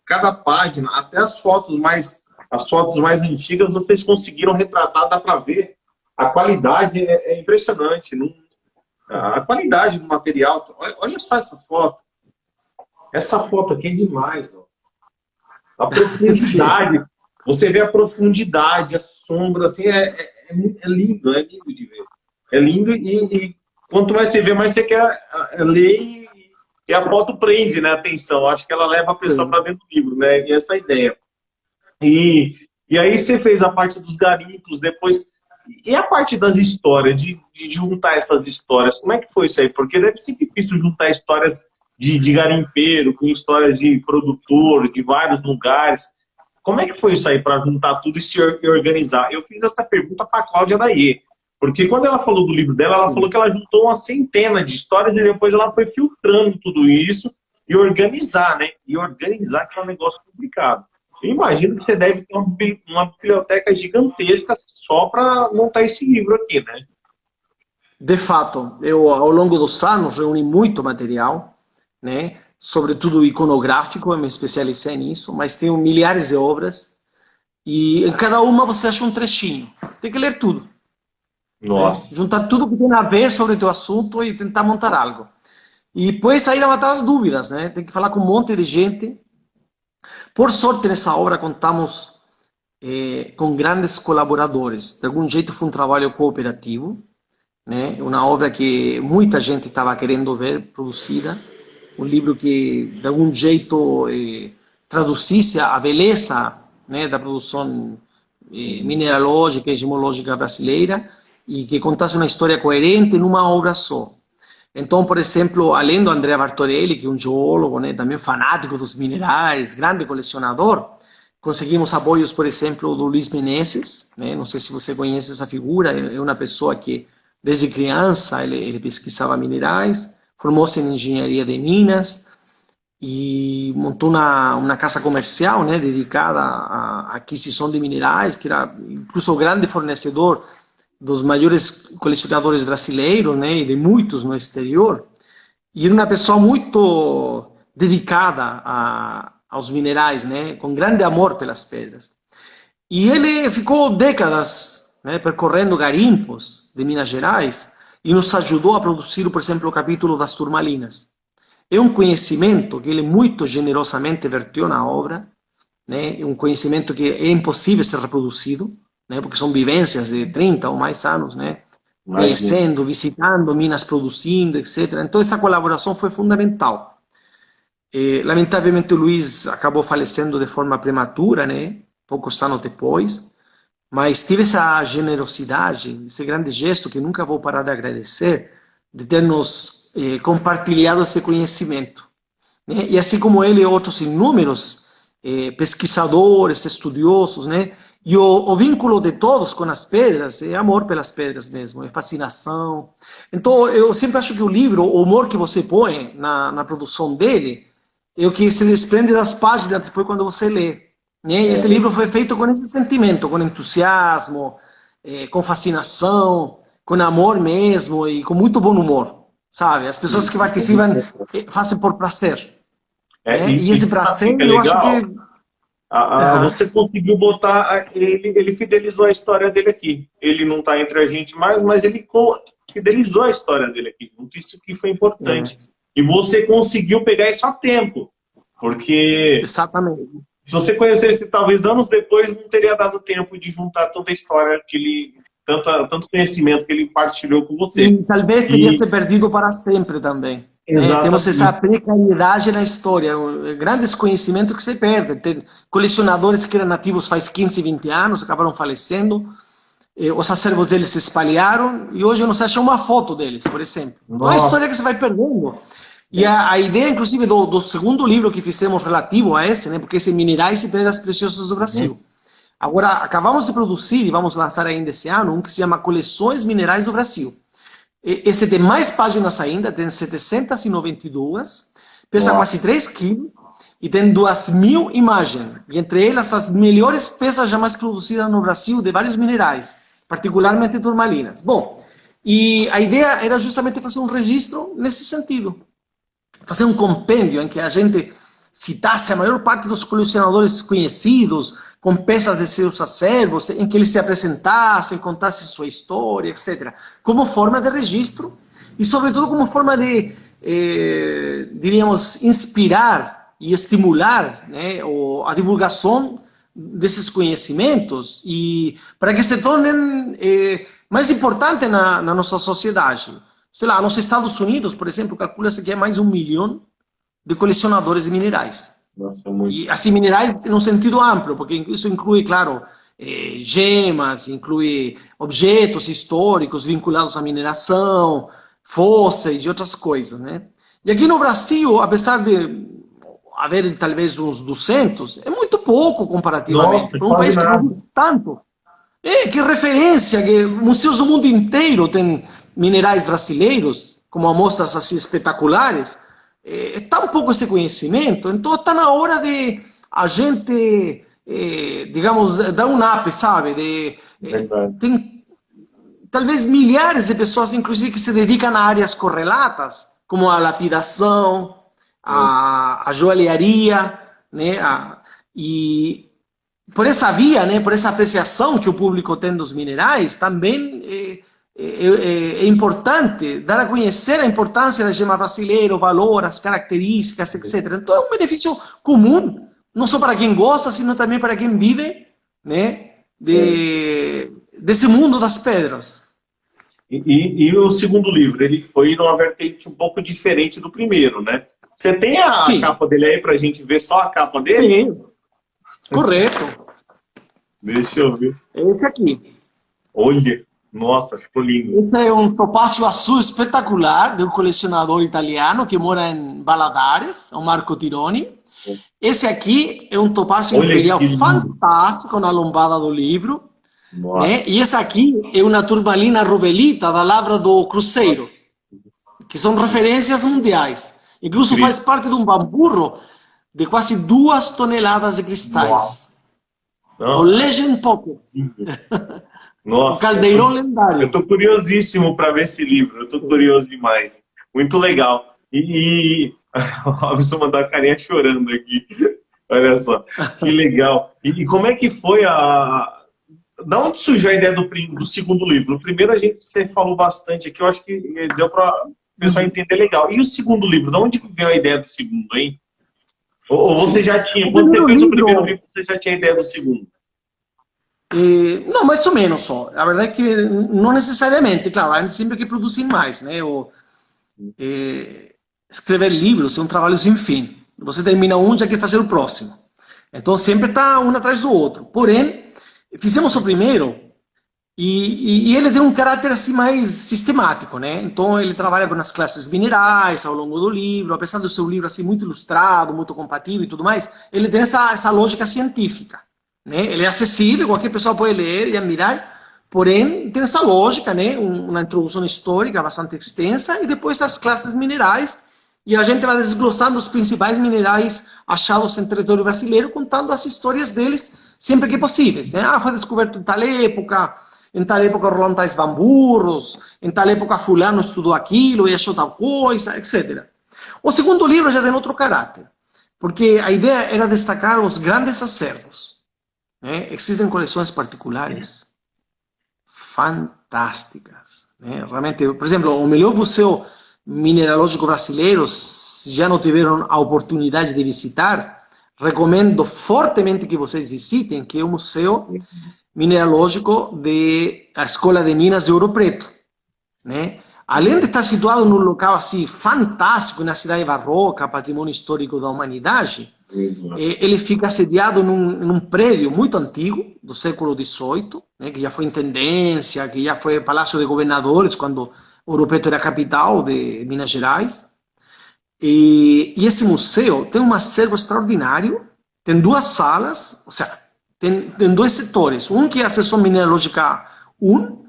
Cada página, até as fotos mais antigas, vocês conseguiram retratar, dá para ver. A qualidade é impressionante. A qualidade do material. Olha só essa foto. Essa foto aqui é demais. Ó. A profundidade. Você vê a profundidade, a sombra, assim, é lindo de ver. É lindo e quanto mais você vê, mais você quer ler e a foto prende, né, a atenção. Acho que ela leva a pessoa para dentro do livro, né, e essa é a ideia. E aí você fez a parte dos garimpos, depois... E a parte das histórias, de juntar essas histórias, como é que foi isso aí? Porque deve ser difícil juntar histórias de garimpeiro, com histórias de produtor, de vários lugares. Como é que foi isso aí para juntar tudo e se organizar? Eu fiz essa pergunta para a Cláudia Daie, porque quando ela falou do livro dela, ela falou que ela juntou uma centena de histórias e depois ela foi filtrando tudo isso e organizar, né? E organizar que é um negócio complicado. Eu imagino que você deve ter uma biblioteca gigantesca só para montar esse livro aqui, né? De fato, eu ao longo dos anos reuni muito material, né? Sobretudo iconográfico, eu me especializei nisso, mas tenho milhares de obras e em cada uma você acha um trechinho. Tem que ler tudo. Nossa. Né? Juntar tudo que tem a ver sobre o teu assunto e tentar montar algo. E depois aí a matar as dúvidas, né? Tem que falar com um monte de gente. Por sorte, nessa obra contamos com grandes colaboradores. De algum jeito foi um trabalho cooperativo, né? Uma obra que muita gente estava querendo ver produzida. Um livro que, de algum jeito, traduzisse a beleza, né, da produção mineralógica e gemológica brasileira e que contasse uma história coerente numa obra só. Então, por exemplo, além do Andrea Bartorelli, que é um geólogo, né, também fanático dos minerais, grande colecionador, conseguimos apoios, por exemplo, do Luiz Meneses, né? Não sei se você conhece essa figura, é uma pessoa que, desde criança, ele pesquisava minerais, formou-se em engenharia de Minas e montou uma casa comercial, né, dedicada à aquisição de minerais, que era incluso o grande fornecedor dos maiores colecionadores brasileiros, né, e de muitos no exterior. E era uma pessoa muito dedicada aos minerais, né, com grande amor pelas pedras. E ele ficou décadas, né, percorrendo garimpos de Minas Gerais e nos ajudou a produzir, por exemplo, o capítulo das turmalinas. É um conhecimento que ele muito generosamente verteu na obra, né? Um conhecimento que é impossível ser reproduzido, né? Porque são vivências de 30 ou mais anos, né? Conhecendo, visitando minas produzindo, etc. Então essa colaboração foi fundamental. Lamentavelmente o Luiz acabou falecendo de forma prematura, né? Poucos anos depois. Mas tive essa generosidade, esse grande gesto que nunca vou parar de agradecer, de ter nos compartilhado esse conhecimento. Né? E assim como ele e outros inúmeros pesquisadores, estudiosos, né? E o vínculo de todos com as pedras é amor pelas pedras mesmo, é fascinação. Então, eu sempre acho que o livro, o humor que você põe na produção dele, é o que se desprende das páginas depois quando você lê. Né? E esse livro foi feito com esse sentimento, com entusiasmo, com fascinação, com amor mesmo e com muito bom humor, sabe? As pessoas que participam fazem por prazer. Né? E esse prazer, eu acho que... Você conseguiu botar, ele fidelizou a história dele aqui. Ele não está entre a gente mais, mas ele fidelizou a história dele aqui. Isso que foi importante. E você conseguiu pegar isso a tempo. Porque exatamente. Se você conhecesse, talvez anos depois, não teria dado tempo de juntar toda a história que ele... Tanto conhecimento que ele partilhou com você. E talvez teria se perdido para sempre também. Temos essa precariedade na história, grandes conhecimentos que se perdem. Tem colecionadores que eram nativos faz 15, 20 anos, acabaram falecendo, os acervos deles se espalharam e hoje não se acha uma foto deles, por exemplo. Toda a história que se vai perdendo. E a ideia, inclusive, do segundo livro que fizemos relativo a esse, né, porque esse Minerais e Pedras Preciosas do Brasil. Agora, acabamos de produzir e vamos lançar ainda esse ano um que se chama Coleções Minerais do Brasil. Esse tem mais páginas ainda, tem 792, pesa quase 3 quilos e tem 2.000 imagens. E entre elas, as melhores peças jamais produzidas no Brasil de vários minerais, particularmente turmalinas. Bom, e a ideia era justamente fazer um registro nesse sentido. Fazer um compêndio em que a gente citasse a maior parte dos colecionadores conhecidos, com peças de seus acervos, em que eles se apresentassem, contassem sua história, etc. Como forma de registro e, sobretudo, como forma de, diríamos, inspirar e estimular, né, a divulgação desses conhecimentos e para que se tornem mais importantes na nossa sociedade. Sei lá, nos Estados Unidos, por exemplo, calcula-se que é mais de 1 milhão de colecionadores de minerais. Nossa, e assim, minerais no sentido amplo, porque isso inclui, claro, gemas, inclui objetos históricos vinculados à mineração, fósseis e outras coisas, né? E aqui no Brasil, apesar de haver talvez uns 200, é muito pouco comparativamente. Para um país que produz tanto. Que referência, que museus do mundo inteiro têm minerais brasileiros, como amostras assim espetaculares. É tão pouco esse conhecimento, então está na hora de a gente, digamos, dar um up, sabe? Tem talvez milhares de pessoas, inclusive, que se dedicam a áreas correlatas, como a lapidação, a joalheria, né? E por essa via, né? Por essa apreciação que o público tem dos minerais, também é importante dar a conhecer a importância da gema brasileira, o valor, as características, etc. Então é um benefício comum, não só para quem gosta, sino também para quem vive, né, desse mundo das pedras. E o segundo livro, ele foi numa vertente um pouco diferente do primeiro, né? Você tem a capa dele aí para a gente ver só a capa dele? Sim. Correto. Deixa eu ver. Esse aqui. Olha. Nossa, ficou lindo. Esse é um topázio azul espetacular de um colecionador italiano que mora em Valadares, o Marco Tironi. Esse aqui é um topázio imperial fantástico na lombada do livro. Né? E esse aqui é uma turmalina rubelita da lavra do Cruzeiro, que são referências mundiais. Incluso faz parte de um bamburro de quase 2 toneladas de cristais. O Legend Pocket. Nossa, o Caldeirão Lendário. Eu estou curiosíssimo para ver esse livro. Eu estou curioso demais. Muito legal. O Robson mandou a carinha chorando aqui. Olha só, que legal. E como é que foi Da onde surgiu a ideia do segundo livro? O primeiro você falou bastante aqui, eu acho que deu para o pessoal entender legal. E o segundo livro, de onde veio a ideia do segundo, hein? Ou você já tinha, quando você fez o primeiro livro, você já tinha a ideia do segundo? Não, mais ou menos só. A verdade é que não necessariamente, claro, a gente sempre que produzir mais, né? Escrever livros é um trabalho sem fim. Você termina um, já quer fazer o próximo. Então sempre está um atrás do outro. Porém, fizemos o primeiro e ele tem um caráter assim mais sistemático, né? Então ele trabalha com as classes minerais ao longo do livro, apesar do seu livro assim muito ilustrado, muito compatível e tudo mais, ele tem essa lógica científica, né? Ele é acessível, qualquer pessoa pode ler e admirar, porém tem essa lógica, né? Uma introdução histórica bastante extensa e depois as classes minerais. E a gente vai desglossando os principais minerais achados em território brasileiro, contando as histórias deles sempre que possíveis, né? Ah, foi descoberto em tal época rolam tais bamburros, em tal época fulano estudou aquilo e achou tal coisa, etc. O segundo livro já tem outro caráter, porque a ideia era destacar os grandes acervos, né? Existem coleções particulares fantásticas, né? Realmente, por exemplo, o melhor museu mineralógico brasileiro, se já não tiveram a oportunidade de visitar, recomendo fortemente que vocês visitem, que é o Museu Mineralógico da Escola de Minas de Ouro Preto, né? Além de estar situado num local assim fantástico, na cidade barroca, patrimônio histórico da humanidade, ele fica sediado num prédio muito antigo, do século XVIII, né, que já foi intendência, que já foi palácio de governadores, quando Ouro Preto era a capital de Minas Gerais. E esse museu tem um acervo extraordinário, tem duas salas, ou seja, tem dois setores, um que é a seção mineralógica 1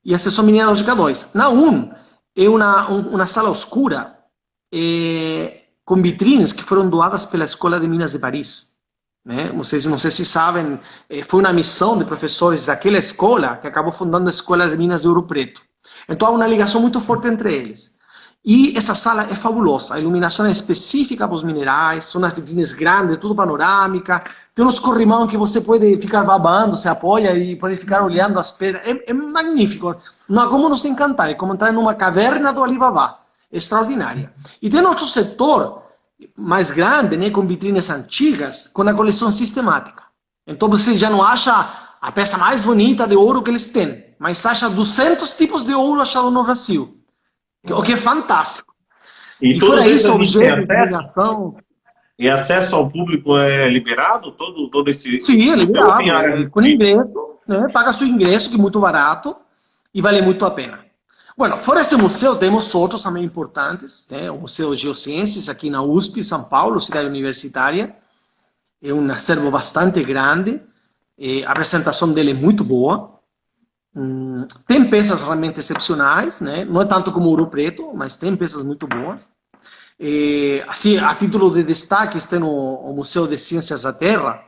e a seção mineralógica 2. Na 1 é uma sala oscura com vitrines que foram doadas pela Escola de Minas de Paris. Né? Vocês não sei se sabem, foi uma missão de professores daquela escola que acabou fundando a Escola de Minas de Ouro Preto. Então há uma ligação muito forte entre eles. E essa sala é fabulosa, a iluminação é específica para os minerais, são as vitrines grandes, tudo panorâmica, tem uns corrimão que você pode ficar babando, se apoia e pode ficar olhando as pedras, é magnífico, não há como nos encantar, é como entrar numa caverna do Alibaba, é extraordinária. E tem outro setor mais grande, né, com vitrines antigas, com a coleção sistemática. Então você já não acha a peça mais bonita de ouro que eles têm, mas acha 200 tipos de ouro achados no Brasil. O que é fantástico. E fora isso, objetos de ligação. E acesso ao público é liberado? Todo esse. Sim, é liberado. Com ingresso, né? Paga seu ingresso, que é muito barato e vale muito a pena. Bueno, fora esse museu, temos outros também importantes, né? O Museu de Geociências, aqui na USP, São Paulo, cidade universitária. É um acervo bastante grande. A apresentação dele é muito boa. Tem peças realmente excepcionais, né? Não é tanto como Ouro Preto, mas tem peças muito boas. Assim, a título de destaque, está no Museu de Ciências da Terra,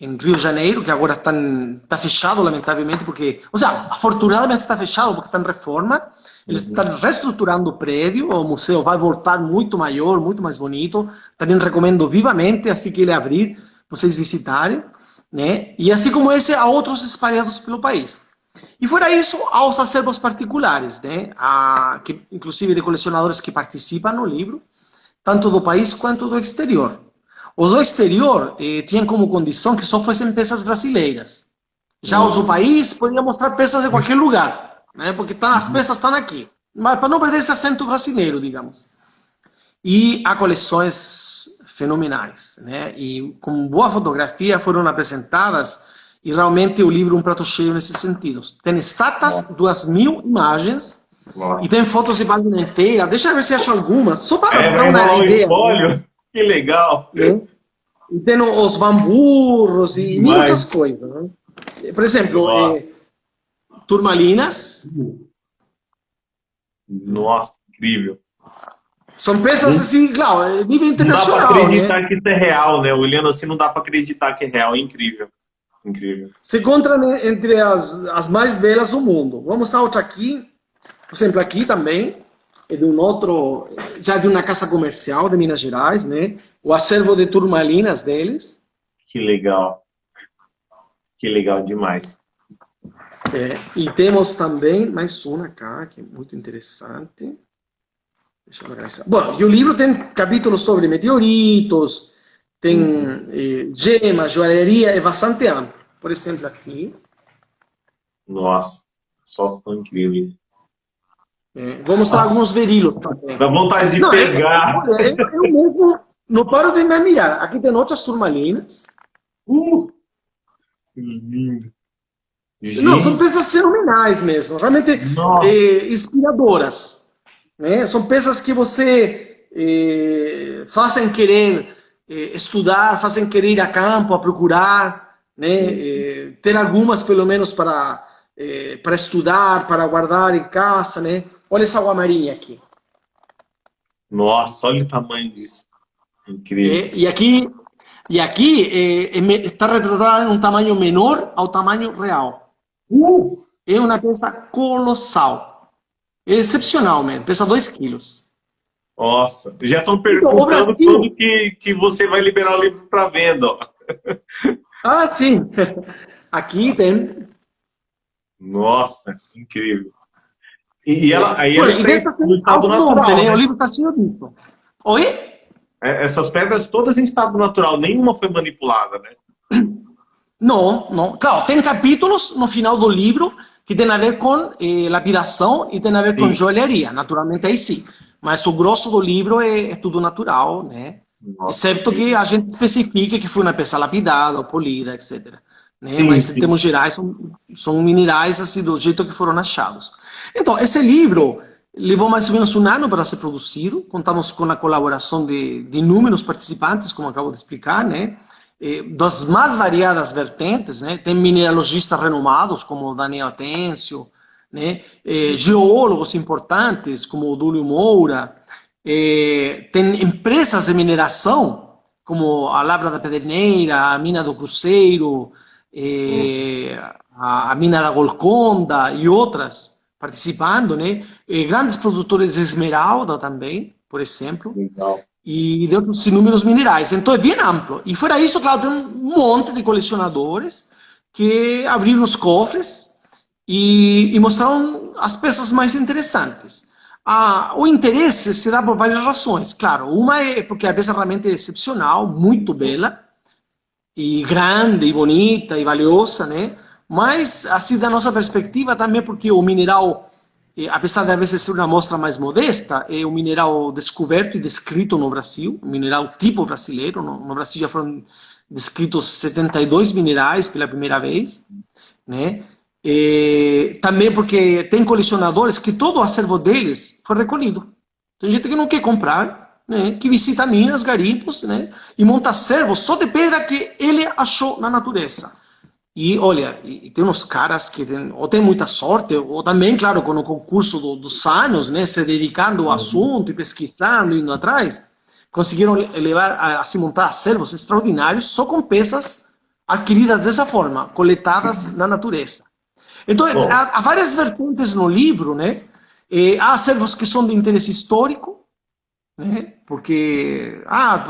em Rio de Janeiro, que agora está fechado, lamentavelmente, porque... Ou seja, afortunadamente está fechado, porque está em reforma. Eles estão reestruturando o prédio, o museu vai voltar muito maior, muito mais bonito. Também recomendo vivamente, assim que ele abrir, vocês visitarem, né? E assim como esse, há outros espalhados pelo país. E fora isso, há os acervos particulares, né? Que, inclusive de colecionadores que participam no livro, tanto do país quanto do exterior. Os do exterior tinham como condição que só fossem peças brasileiras. Já os do país podiam mostrar peças de qualquer lugar, né? Porque as peças estão aqui. Mas para não perder esse acento brasileiro, digamos. E há coleções fenomenais, né? E com boa fotografia foram apresentadas. E realmente o livro é um prato cheio nesse sentido. Tem exatas 2.000 imagens. Nossa. E tem fotos de página inteira. Deixa eu ver se acho algumas. Só para dar uma ideia. Olha, que legal. E tem os bamburros e muitas coisas. Né? Por exemplo, turmalinas. Nossa, incrível. São peças assim, claro, nível internacional. Não dá para acreditar, né, que isso é real, né? Olhando assim, não dá para acreditar que é real. É incrível. Incrível. Se encontra entre as mais belas do mundo. Vou mostrar outra aqui. Por exemplo, aqui também, é de um outro, já de uma casa comercial de Minas Gerais, né? O acervo de turmalinas deles. Que legal. Que legal demais. E temos também mais uma cá, que é muito interessante. Deixa eu ver. Bom, e o livro tem capítulos sobre meteoritos, tem gemas, joalheria, é bastante amplo. Por exemplo, aqui. Nossa, só tão incrível. Vou mostrar alguns verilos também. Dá vontade de pegar. Eu mesmo não paro de me admirar. Aqui tem outras turmalinas. Que lindo. Não, são Gente, peças fenomenais mesmo, realmente nossa. inspiradoras, né? São peças que você fazem querer estudar, fazem querer ir a campo, a procurar, né? Ter algumas pelo menos para estudar, para guardar em casa, né? Olha essa água marinha aqui. Nossa, olha o tamanho disso. Incrível. É, e aqui está retratada em um tamanho menor ao tamanho real. É uma peça colossal. É excepcional mesmo, pesa 2 quilos. Nossa, já estão Então, o perguntando quando Brasil. que você vai liberar o livro para venda, ó. Ah, sim. Aqui tem. Nossa, incrível. E ela, aí ela Bueno, e está dessas no tem estado aos montes, natural, né? O né? livro está cheio disso. Oi? Essas pedras todas em estado natural, nenhuma foi manipulada, né? Não, não. Claro, tem capítulos no final do livro que tem a ver com lapidação e tem a ver com Sim. joalheria. Naturalmente, aí sim. Mas o grosso do livro é tudo natural, né? Nossa, Excepto que incrível. a gente especifique que foi uma peça lapidada ou polida, etc. Né? Sim, Mas, em sim. termos gerais, são minerais assim, do jeito que foram achados. Então, esse livro levou mais ou menos um ano para ser produzido. Contamos com a colaboração de inúmeros participantes, como acabo de explicar, né? Das mais variadas vertentes, né? Tem mineralogistas renomados, como o Daniel Atencio, né? Geólogos importantes, como o Dúlio Moura, tem empresas de mineração, como a Lavra da Pedreneira, a Mina do Cruzeiro, a Mina da Golconda e outras participando, né? Grandes produtores de esmeralda também, por exemplo, Legal. e de outros inúmeros minerais. Então é bem amplo. E fora isso, claro, tem um monte de colecionadores que abriram os cofres e mostraram as peças mais interessantes. O interesse se dá por várias razões. Claro, uma é porque a peça realmente é excepcional, muito bela, e grande, e bonita, e valiosa, né? Mas, assim, da nossa perspectiva, também porque o mineral, apesar de às vezes ser uma amostra mais modesta, é um mineral descoberto e descrito no Brasil, um mineral tipo brasileiro. No Brasil já foram descritos 72 minerais pela primeira vez, né? Também porque tem colecionadores que todo o acervo deles foi recolhido. Tem gente que não quer comprar, né? Que visita minas, garimpos, né? E monta acervos só de pedra que ele achou na natureza. E olha, e tem uns caras que ou tem muita sorte, ou também, claro, com o concurso dos anos, né? Se dedicando ao assunto e pesquisando, indo atrás, conseguiram levar a se montar acervos extraordinários só com peças adquiridas dessa forma, coletadas na natureza. Então, Bom, há várias vertentes no livro, né? Há acervos que são de interesse histórico, né? Porque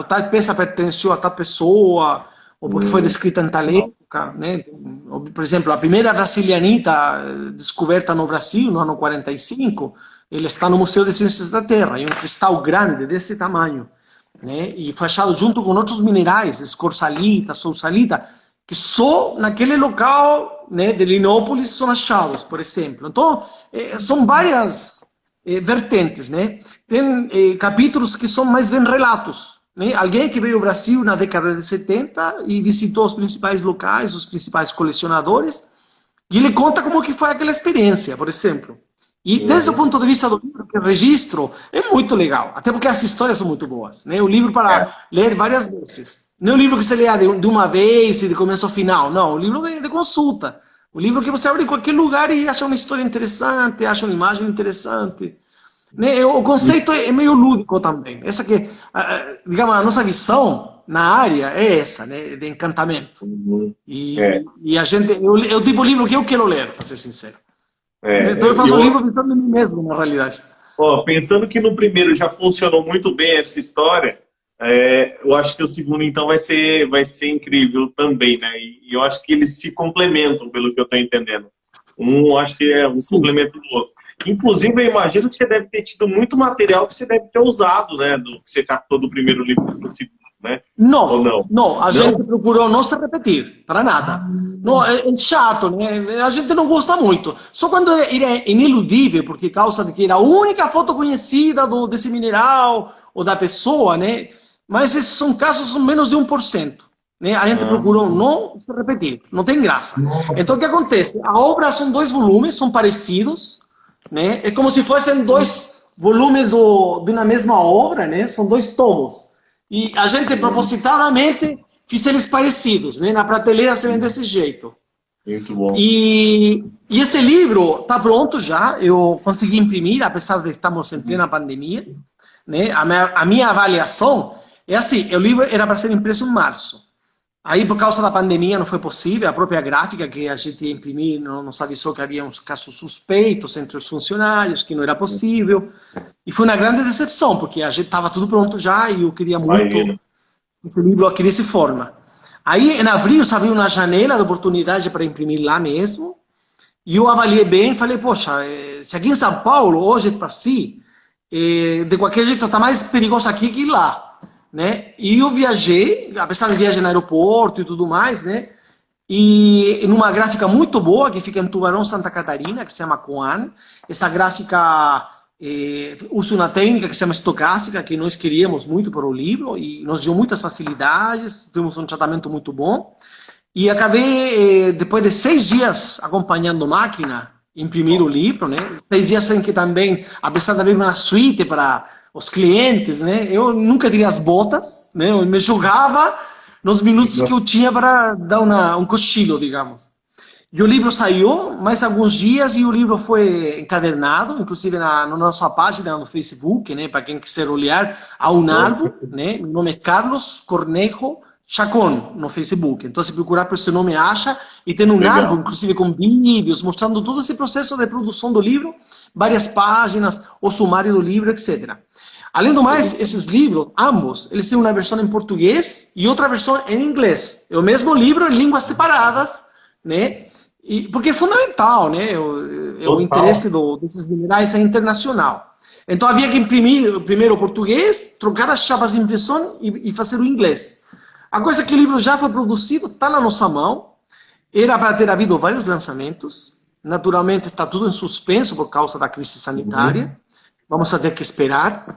tal peça pertenceu a tal pessoa, ou porque foi descrita em tal época, né? Por exemplo, a primeira brasilianita descoberta no Brasil, no ano 45, ele está no Museu de Ciências da Terra, em um cristal grande, desse tamanho, né? E foi achado junto com outros minerais, escorçalita, solsalita, que só naquele local, né, de Linópolis são achados, por exemplo. Então, são várias vertentes, né? Tem capítulos que são mais bem relatos, né? Alguém que veio ao Brasil na década de 70 e visitou os principais locais, os principais colecionadores, e ele conta como que foi aquela experiência, por exemplo. E desde o ponto de vista do livro, que registro, é muito legal, até porque as histórias são muito boas, né? O livro para ler várias vezes. Não é um livro que você lê de uma vez e de começo ao final, não, o livro de consulta. O livro que você abre em qualquer lugar e acha uma história interessante, acha uma imagem interessante. Né? O conceito é meio lúdico também. Essa que, digamos, a nossa visão na área é essa, né? De encantamento. E a gente, é o tipo de livro que eu quero ler, para ser sincero. Então eu faço o livro pensando em mim mesmo, na realidade. Ó, pensando que no primeiro já funcionou muito bem essa história, eu acho que o segundo então vai ser incrível também, né? E eu acho que eles se complementam, pelo que eu estou entendendo. Um acho que é um complemento do outro. Inclusive, eu imagino que você deve ter tido muito material que você deve ter usado, né? Que você captou do primeiro livro para o segundo, né? Não, Ou não? não, a gente procurou não se repetir, para nada. Não, é chato, né? A gente não gosta muito. Só quando é ineludível, porque causa de que era a única foto conhecida desse mineral ou da pessoa, né? mas esses são casos menos de 1%. Né? A gente procurou não se repetir, não tem graça. Então, o que acontece? A obra são 2 volumes, são parecidos, né? É como se fossem 2 volumes de uma mesma obra, né? São 2 tomos. E a gente, propositadamente, fez eles parecidos, né? Na prateleira se vê desse jeito. Muito bom. E esse livro está pronto já, eu consegui imprimir, apesar de estarmos em plena pandemia. Né? A minha avaliação é assim, o livro era para ser impresso em março. Aí, por causa da pandemia, não foi possível. A própria gráfica que a gente ia imprimir nos avisou que havia uns casos suspeitos entre os funcionários, que não era possível. E foi uma grande decepção, porque a gente estava tudo pronto já e eu queria muito que esse livro adquirisse forma. Aí, em abril, se abriu uma janela de oportunidade para imprimir lá mesmo. E eu avaliei bem e falei, poxa, se aqui em São Paulo, hoje está assim, de qualquer jeito está mais perigoso aqui que lá. Né? E eu viajei, apesar de viajar no aeroporto e tudo mais, né? E numa gráfica muito boa, que fica em Tubarão, Santa Catarina, que se chama Coan. Essa gráfica usa uma técnica que se chama estocástica, que nós queríamos muito para o livro, e nos deu muitas facilidades, temos um tratamento muito bom. E acabei, depois de 6 dias acompanhando máquina, imprimir o livro, né? 6 dias em que também, apesar de haver uma suíte para os clientes, né? Eu nunca tirei as botas, né? Eu me jogava nos minutos que eu tinha para dar um cochilo, digamos. E o livro saiu mais alguns dias e o livro foi encadernado, inclusive na nossa página no Facebook, né? Para quem quiser olhar, há um álbum, né? Meu nome é Carlos Cornejo Chacon no Facebook. Então, se procurar por esse nome, acha. E tem um álbum, inclusive com vídeos, mostrando todo esse processo de produção do livro, várias páginas, o sumário do livro, etc. Além do mais, esses livros, ambos, eles têm uma versão em português e outra versão em inglês. É o mesmo livro em línguas separadas, né? Porque é fundamental, né? O interesse desses minerais é internacional. Então, havia que imprimir primeiro o português, trocar as chapas de impressão e fazer o inglês. A coisa é que o livro já foi produzido, está na nossa mão. Era para ter havido vários lançamentos. Naturalmente, está tudo em suspenso por causa da crise sanitária. Vamos ter que esperar.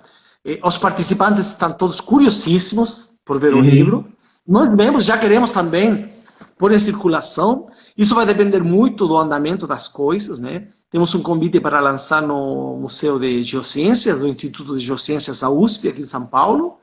Os participantes estão todos curiosíssimos por ver o livro. Nós mesmos já queremos também pôr em circulação. Isso vai depender muito do andamento das coisas, né? Temos um convite para lançar no Museu de Geociências, do Instituto de Geociências da USP, aqui em São Paulo,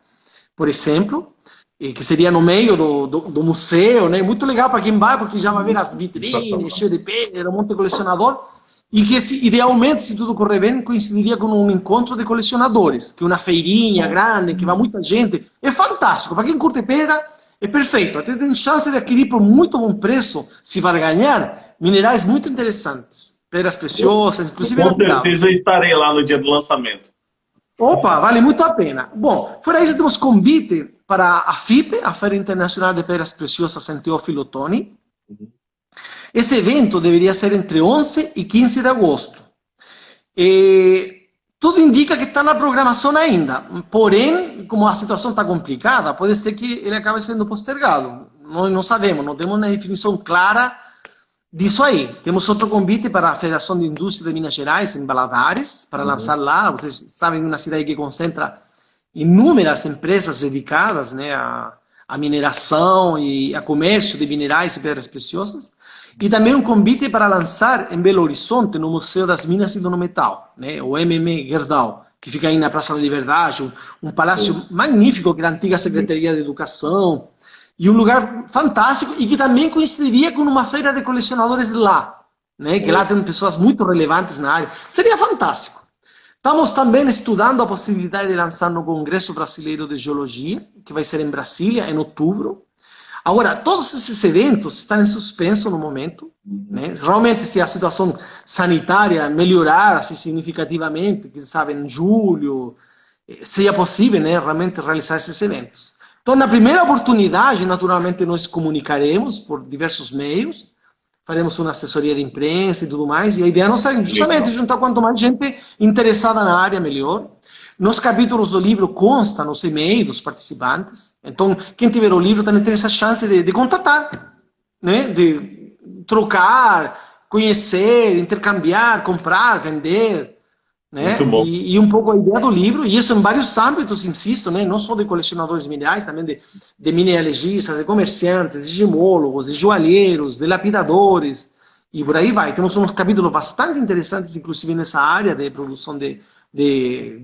por exemplo, que seria no meio do museu, né? Muito legal para quem vai, porque já vai ver as vitrines, cheio de pedra, um monte de colecionador. E que, idealmente, se tudo correr bem, coincidiria com um encontro de colecionadores, que é uma feirinha grande, que vai muita gente. É fantástico. Para quem curte pedra, é perfeito. Até tem chance de adquirir por muito bom preço, se vai ganhar, minerais muito interessantes. Pedras preciosas, inclusive... Com certeza estarei lá no dia do lançamento. Opa, vale muito a pena. Bom, fora isso, temos convite para a FIPE, a Feira Internacional de Pedras Preciosas em Teófilo Otoni. Esse evento deveria ser entre 11 e 15 de agosto. Tudo indica que está na programação ainda. Porém, como a situação está complicada, pode ser que ele acabe sendo postergado. Nós não sabemos, não temos uma definição clara disso aí. Temos outro convite para a Federação de Indústria de Minas Gerais, em Valadares, para lançar lá. Vocês sabem, uma cidade que concentra inúmeras empresas dedicadas, né, à mineração e a comércio de minerais e pedras preciosas. E também um convite para lançar em Belo Horizonte, no Museu das Minas e do Metal, né, o MM Gerdau, que fica aí na Praça da Liberdade, um palácio magnífico, que era a antiga Secretaria de Educação, e um lugar fantástico, e que também coincidiria com uma feira de colecionadores lá, né, que lá tem pessoas muito relevantes na área. Seria fantástico. Estamos também estudando a possibilidade de lançar no Congresso Brasileiro de Geologia, que vai ser em Brasília, em outubro. Agora, todos esses eventos estão em suspenso no momento, né? Realmente, se a situação sanitária melhorar assim, significativamente, quem sabe em julho, seja possível, né, realmente realizar esses eventos. Então, na primeira oportunidade, naturalmente, nós comunicaremos por diversos meios, faremos uma assessoria de imprensa e tudo mais, e a ideia nossa é justamente juntar quanto mais gente interessada na área, melhor. Nos capítulos do livro consta nos e-mails dos participantes. Então, quem tiver o livro também tem essa chance de contatar, né? De trocar, conhecer, intercambiar, comprar, vender. né? Muito bom. E um pouco a ideia do livro, e isso em vários âmbitos, insisto, né? Não só de colecionadores minerais, também de mineralogistas, de comerciantes, de gemólogos, de joalheiros, de lapidadores, e por aí vai. Temos uns capítulos bastante interessantes, inclusive nessa área de produção de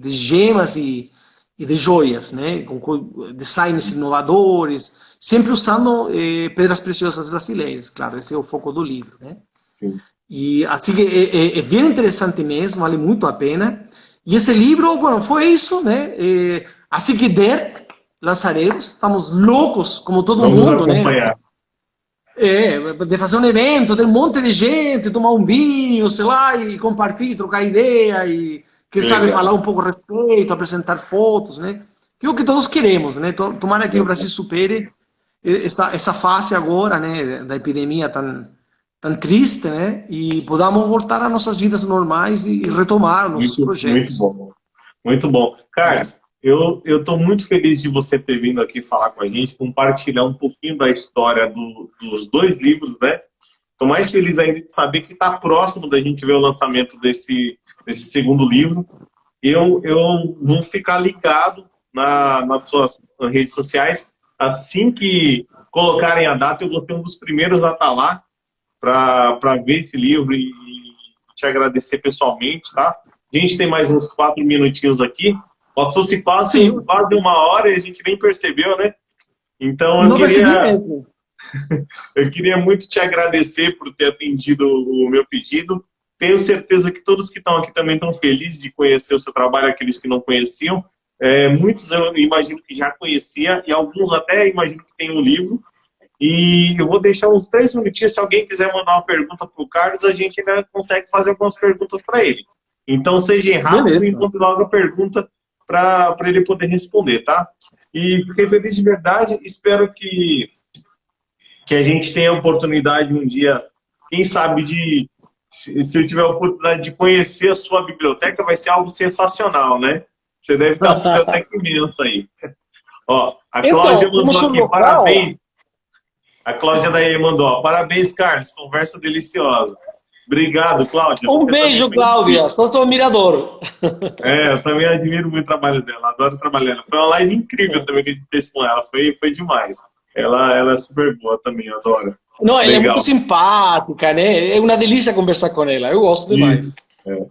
gemas e de joias, né? Com designs inovadores, sempre usando pedras preciosas brasileiras, claro, esse é o foco do livro, né? Sim. E assim que é bem interessante mesmo, vale muito a pena. E esse livro, bueno, foi isso, né? Assim que der, lançaremos. Estamos loucos, como todo Vamos mundo, né? acompanhar. De fazer um evento, ter um monte de gente, tomar um vinho, sei lá, e compartilhar, trocar ideia, e quem sabe Legal. falar um pouco a respeito, apresentar fotos, né? Que é o que todos queremos, né? Tomara que o Brasil supere essa fase agora, né, da epidemia tão triste, né? E podamos voltar às nossas vidas normais e retomar nossos Muito projetos. bom. Muito bom. Carlos, eu estou muito feliz de você ter vindo aqui falar com a gente, compartilhar um pouquinho da história dos dois livros, né? Estou mais feliz ainda de saber que está próximo da gente ver o lançamento desse segundo livro. Eu vou ficar ligado nas suas redes sociais. Assim que colocarem a data, eu vou ter um dos primeiros a estar lá para ver esse livro e te agradecer pessoalmente, tá? A gente tem mais uns 4 minutinhos aqui. Passou se quase uma hora e a gente nem percebeu, né? Então eu queria muito te agradecer por ter atendido o meu pedido. Tenho certeza que todos que estão aqui também estão felizes de conhecer o seu trabalho, aqueles que não conheciam. Muitos eu imagino que já conhecia e alguns até imagino que tem um livro. E eu vou deixar uns 3 minutinhos, se alguém quiser mandar uma pergunta para o Carlos, a gente ainda consegue fazer algumas perguntas para ele. Então, seja rápido e mande logo a pergunta para ele poder responder, tá? E fiquei feliz de verdade, espero que a gente tenha a oportunidade um dia, quem sabe, se eu tiver a oportunidade de conhecer a sua biblioteca, vai ser algo sensacional, né? Você deve ter uma biblioteca imensa aí. Ó, a Cláudia mandou aqui, parabéns. A Cláudia daí mandou, ó, parabéns, Carlos, conversa deliciosa. Obrigado, Cláudia. Um beijo, Cláudia, sou seu admirador. Eu também admiro muito o trabalho dela, adoro trabalhar ela. Foi uma live incrível também que a gente fez com ela, foi demais. Ela é super boa também, eu adoro. Não, ela é muito simpática, né? É uma delícia conversar com ela, eu gosto demais.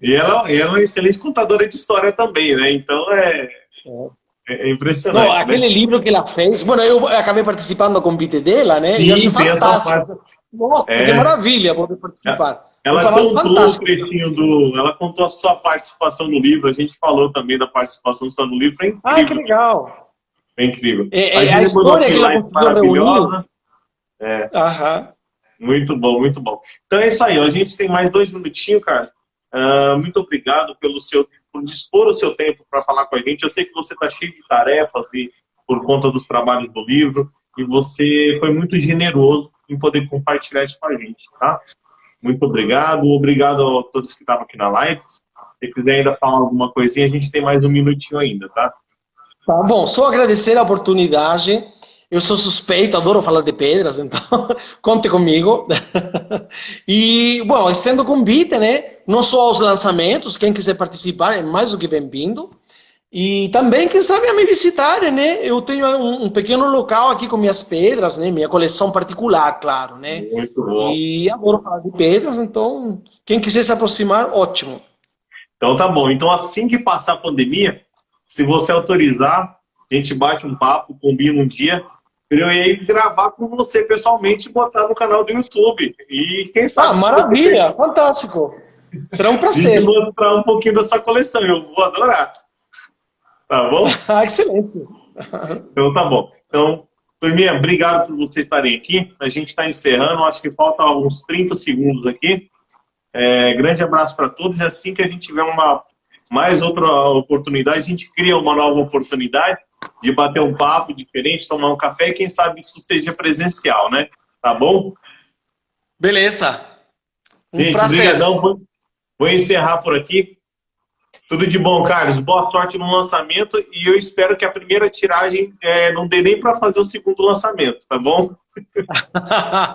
E ela é uma excelente contadora de história também, né? Então é impressionante. Não, aquele livro que ela fez, bueno, eu acabei participando do convite dela, né? Sim, e eu achei fantástico. Nossa, que maravilha poder participar. Ela contou o trechinho ela contou a sua participação no livro, a gente falou também da participação sua no livro, foi incrível. Ah, que legal. É incrível. A história que ela conseguiu reunir. Muito bom, muito bom. Então é isso aí, a gente tem mais 2 minutinhos, Carlos. Muito obrigado por dispor o seu tempo para falar com a gente. Eu sei que você está cheio de tarefas por conta dos trabalhos do livro e você foi muito generoso em poder compartilhar isso com a gente, tá? Muito obrigado. Obrigado a todos que estavam aqui na live. Se quiser ainda falar alguma coisinha, a gente tem mais 1 minutinho ainda, tá? Tá bom, só agradecer a oportunidade. Eu sou suspeito, adoro falar de pedras, então conte comigo. E, bom, estendo o convite, né? Não só aos lançamentos, quem quiser participar é mais do que bem-vindo. E também, quem sabe, a me visitarem, né? Eu tenho um pequeno local aqui com minhas pedras, né? Minha coleção particular, claro, né? Muito bom. E adoro falar de pedras, então, quem quiser se aproximar, ótimo. Então tá bom. Então, assim que passar a pandemia, se você autorizar, a gente bate um papo, combina um dia, eu ia gravar com você pessoalmente e botar no canal do YouTube. E quem sabe... maravilha! Fantástico! Será um prazer. E mostrar um pouquinho da sua coleção, eu vou adorar. Tá bom? Excelente. Então tá bom. Então, turminha, obrigado por vocês estarem aqui. A gente está encerrando, acho que falta uns 30 segundos aqui. Grande abraço para todos. E assim que a gente tiver mais outra oportunidade, a gente cria uma nova oportunidade de bater um papo diferente, tomar um café e quem sabe isso seja presencial, né? Tá bom? Beleza. Gente, prazer. Obrigadão. Vou encerrar por aqui. Tudo de bom, Carlos. Boa sorte no lançamento e eu espero que a primeira tiragem não dê nem para fazer o segundo lançamento, tá bom?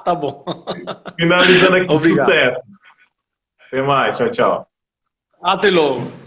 Tá bom. Finalizando aqui, Obrigado. tudo certo. Até mais. Tchau, tchau. Até logo.